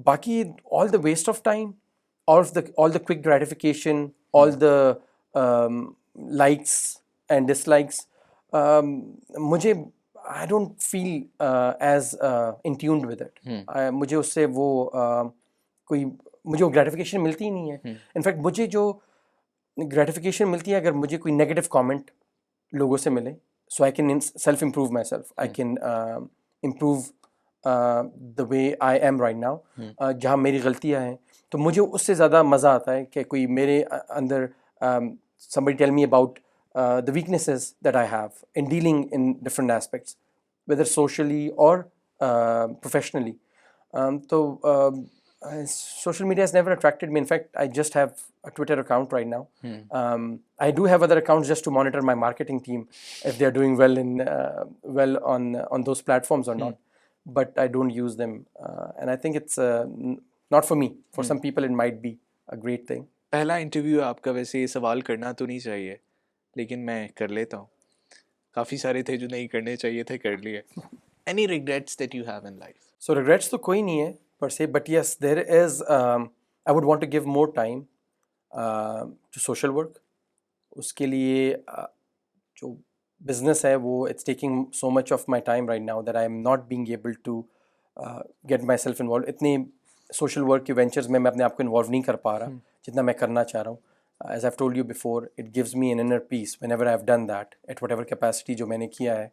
باقی all the waste of time, all the quick gratification, all the likes and dislikes, مجھے I don't feel as in tuned with it. مجھے اس سے وہ کوئی مجھے وہ گریٹیفیکیشن ملتی ہی نہیں ہے. انفیکٹ مجھے جو گریٹیفیکیشن ملتی ہے اگر مجھے کوئی نیگیٹو کامنٹ لوگوں سے ملے, so I can self improve myself, I can improve the way I am right now, جہاں میری غلطیاں ہیں تو مجھے اس سے زیادہ مزہ آتا ہے کہ کوئی میرے اندر somebody tell me about the weaknesses that I have in dealing in different aspects, whether socially or professionally. Social media has never attracted me. In fact, I just have a Twitter account right now. I do have other accounts just to monitor my marketing team if they are doing well on those platforms or not. But I don't use them, and I think it's not for me. For some people, it might be a great thing. پہلا انٹرویو آپ کا, ویسے یہ سوال کرنا تو نہیں چاہیے لیکن میں کر لیتا ہوں. کافی سارے تھے جو نہیں کرنے چاہیے تھے, کر لیے. Any regrets that you have in life? So regrets تو کوئی نہیں ہے per se, but yes, there is. I would want to give more time to social work. اس کے لیے جو بزنس ہے وہ it's taking so much of my time right now that I am not being able to get myself involved. اتنے سوشل ورک کے وینچرز میں اپنے آپ کو انوالو نہیں کر پا رہا جتنا میں کرنا چاہ رہا ہوں. As I've told you before, it gives me an inner peace whenever I've done that at whatever capacity جو میں نے کیا ہے,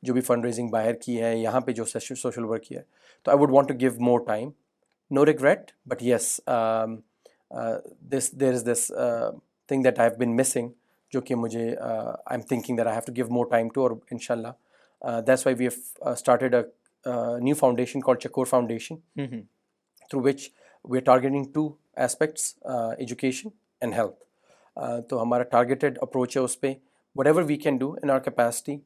جو بھی فنڈ ریزنگ باہر کی ہے, یہاں پہ جو سوشل ورک کیا ہے. تو I would want to give more time. No regret, but yes, there is this thing that I've been missing, جو کہ مجھے I'm thinking that I have to give more time to, اور inshallah that's why we have started a new foundation called Chakor Foundation, through which we're targeting two aspects, education and health. تو ہمارا ٹارگیٹڈ اپروچ ہے اس پہ, whatever we can do in our capacity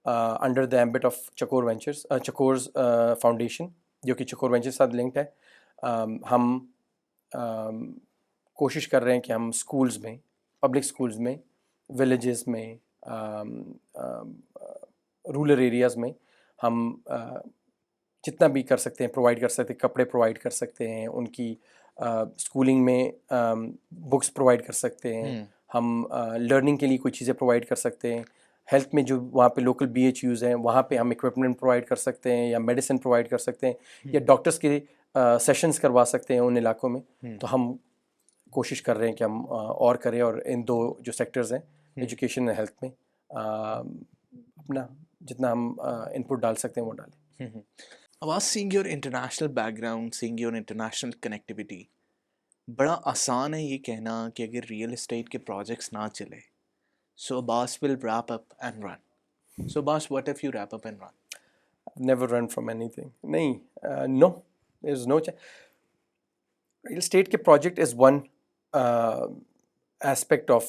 under the ambit of Chakor ventures, Chakor's foundation, جو کہ چکور وینچر کے ساتھ لنکڈ ہے. ہم کوشش کر رہے ہیں کہ ہم اسکولز میں, پبلک اسکولز میں, ولیجز میں, رورل ایریاز میں ہم جتنا بھی کر سکتے ہیں پرووائڈ کر سکتے ہیں, کپڑے پرووائڈ کر سکتے ہیں, ان کی اسکولنگ میں بکس پرووائڈ کر سکتے ہیں, ہم لرننگ کے لیے کوئی چیزیں پرووائڈ کر سکتے ہیں. ہیلتھ میں جو وہاں پہ لوکل بی ایچ یوز ہیں وہاں پہ ہم اکوپمنٹ پرووائڈ کر سکتے ہیں, یا میڈیسن پرووائڈ کر سکتے ہیں, یا ڈاکٹرس کے سیشنز کروا سکتے ہیں ان علاقوں میں. تو ہم کوشش کر رہے ہیں کہ ہم اور کریں, اور ان دو جو سیکٹرز ہیں ایجوکیشن اور ہیلتھ میں اپنا جتنا ہم انپٹ ڈال سکتے ہیں وہ ڈالیں. Abbas, seeing your international background, seeing your international connectivity, بڑا آسان ہے یہ کہنا کہ اگر ریئل اسٹیٹ کے پروجیکٹس نہ چلے, so Abbas will wrap up and run. So Abbas, what if you wrap up and run? I've never run from anything. نہیں, no, there's no chance. Real estate کے project is one aspect of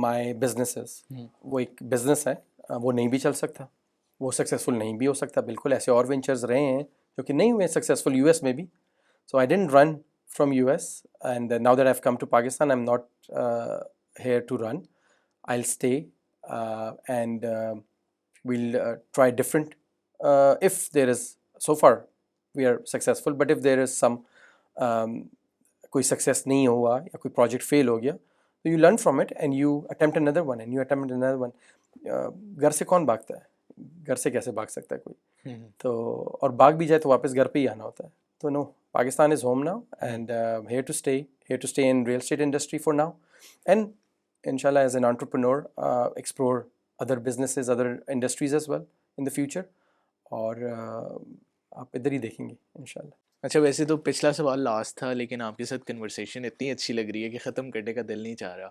my businesses. وہ ایک business ہے, وہ نہیں بھی چل سکتا, وہ سکسیزفل نہیں بھی ہو سکتا. بالکل ایسے اور وینچرز رہے ہیں جو کہ نہیں ہوئے سکسیزفل یو ایس میں بھی. So I didn't run from U S, and now that I have come to Pakistan, I am not here to run. I will stay and we'll try different if there is, so far we are successful, but if there is some کوئی سکسیس نہیں ہوا یا کوئی پروجیکٹ فیل ہو گیا, تو you learn from it and you attempt another one and you attempt another one. گھر سے کون بھاگتا ہے, گھر سے کیسے بھاگ سکتا ہے کوئی, تو اور بھاگ بھی جائے تو واپس گھر پہ ہی آنا ہوتا ہے. تو no, Pakistan is home now and here to stay in real estate industry for now, and inshallah as an entrepreneur explore other businesses, other industries as well in the future. اور آپ ادھر ہی دیکھیں گے انشاءاللہ. اچھا, ویسے تو پچھلا سوال لاسٹ تھا, لیکن آپ کے ساتھ کنورسیشن اتنی اچھی لگ رہی ہے کہ ختم کرنے کا دل نہیں چاہ رہا.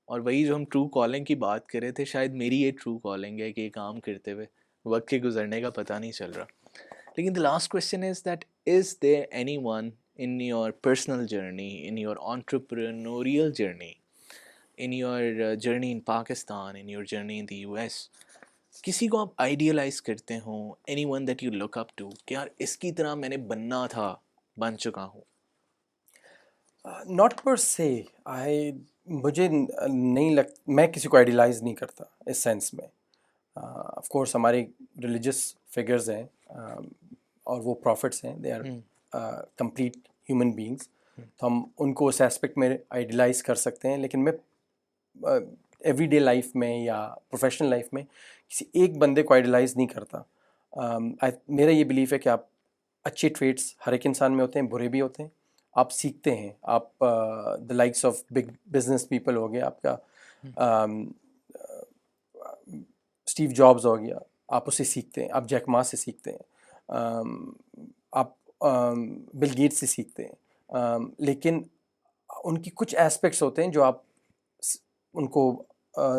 اور وہی جو ہم ٹرو کالنگ کی بات کر رہے تھے, شاید میری یہ ٹرو کالنگ ہے کہ یہ کام کرتے ہوئے وقت کے گزرنے کا پتہ نہیں چل رہا. لیکن the last question is that is there anyone in your personal journey, in your entrepreneurial journey, in your journey in Pakistan, in your journey in the US, کسی کو آپ آئیڈیلائز کرتے ہوں, anyone that you look up to, کہ یار اس کی طرح میں نے بننا تھا, بن چکا ہوں؟ ناٹ پر سے, مجھے نہیں میں کسی کو آئیڈیلائز نہیں کرتا اس سینس میں. آف کورس ہمارے ریلیجس فگرز ہیں اور وہ پروفٹس ہیں, they are complete human beings, تو ہم ان کو اس ایسپیکٹ میں آئیڈیلائز کر سکتے ہیں. لیکن میں ایوری ڈے لائف میں یا پروفیشنل لائف میں کسی ایک بندے کو آئیڈیلائز نہیں کرتا. میرا یہ بلیف ہے کہ آپ اچھے ٹریٹس ہر ایک انسان میں ہوتے ہیں, برے بھی ہوتے ہیں. آپ سیکھتے ہیں. آپ the likes of big business people ہو گیا آپ کا, اسٹیو جابز ہو گیا, آپ اسے سیکھتے ہیں, آپ جیک ما سے سیکھتے ہیں, آپ بل گیٹس سے سیکھتے ہیں. لیکن ان کی کچھ ایسپیکٹس ہوتے ہیں جو آپ ان کو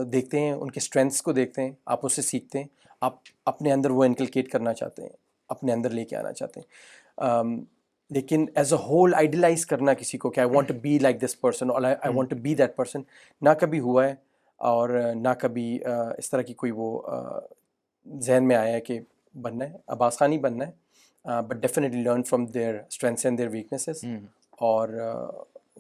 دیکھتے ہیں, ان کے اسٹرینتھس کو دیکھتے ہیں, آپ اس سے سیکھتے ہیں, آپ اپنے اندر وہ انکلکیٹ کرنا چاہتے ہیں, اپنے اندر لے کے آنا چاہتے ہیں. لیکن ایز اے ہول آئیڈیلائز کرنا کسی کو کہ I want to be like this person اور I want to be that person, نہ کبھی ہوا ہے اور نہ کبھی اس طرح کی کوئی وہ ذہن میں آیا ہے کہ بننا ہے. عباس خان ہی بننا ہے, but definitely learn from their strengths and their weaknesses, اور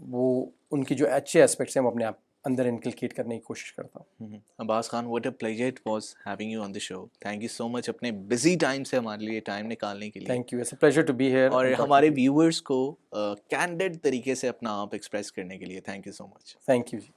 وہ ان کی جو اچھے اسپیکٹس ہیں وہ اپنے آپ اندر انکلکیٹ کرنے کی کوشش کرتا ہوں. عباس Khan, what a pleasure it was having you on the show. Thank you so much اپنے بزی ٹائم سے ہمارے لیے ٹائم نکالنے کے لیے, thank you, it's a pleasure to be here. اور ہمارے ویورز کو کینڈیڈ طریقے سے اپنا آپ ایکسپریس کرنے کے لیے thank you so much. Thank you G.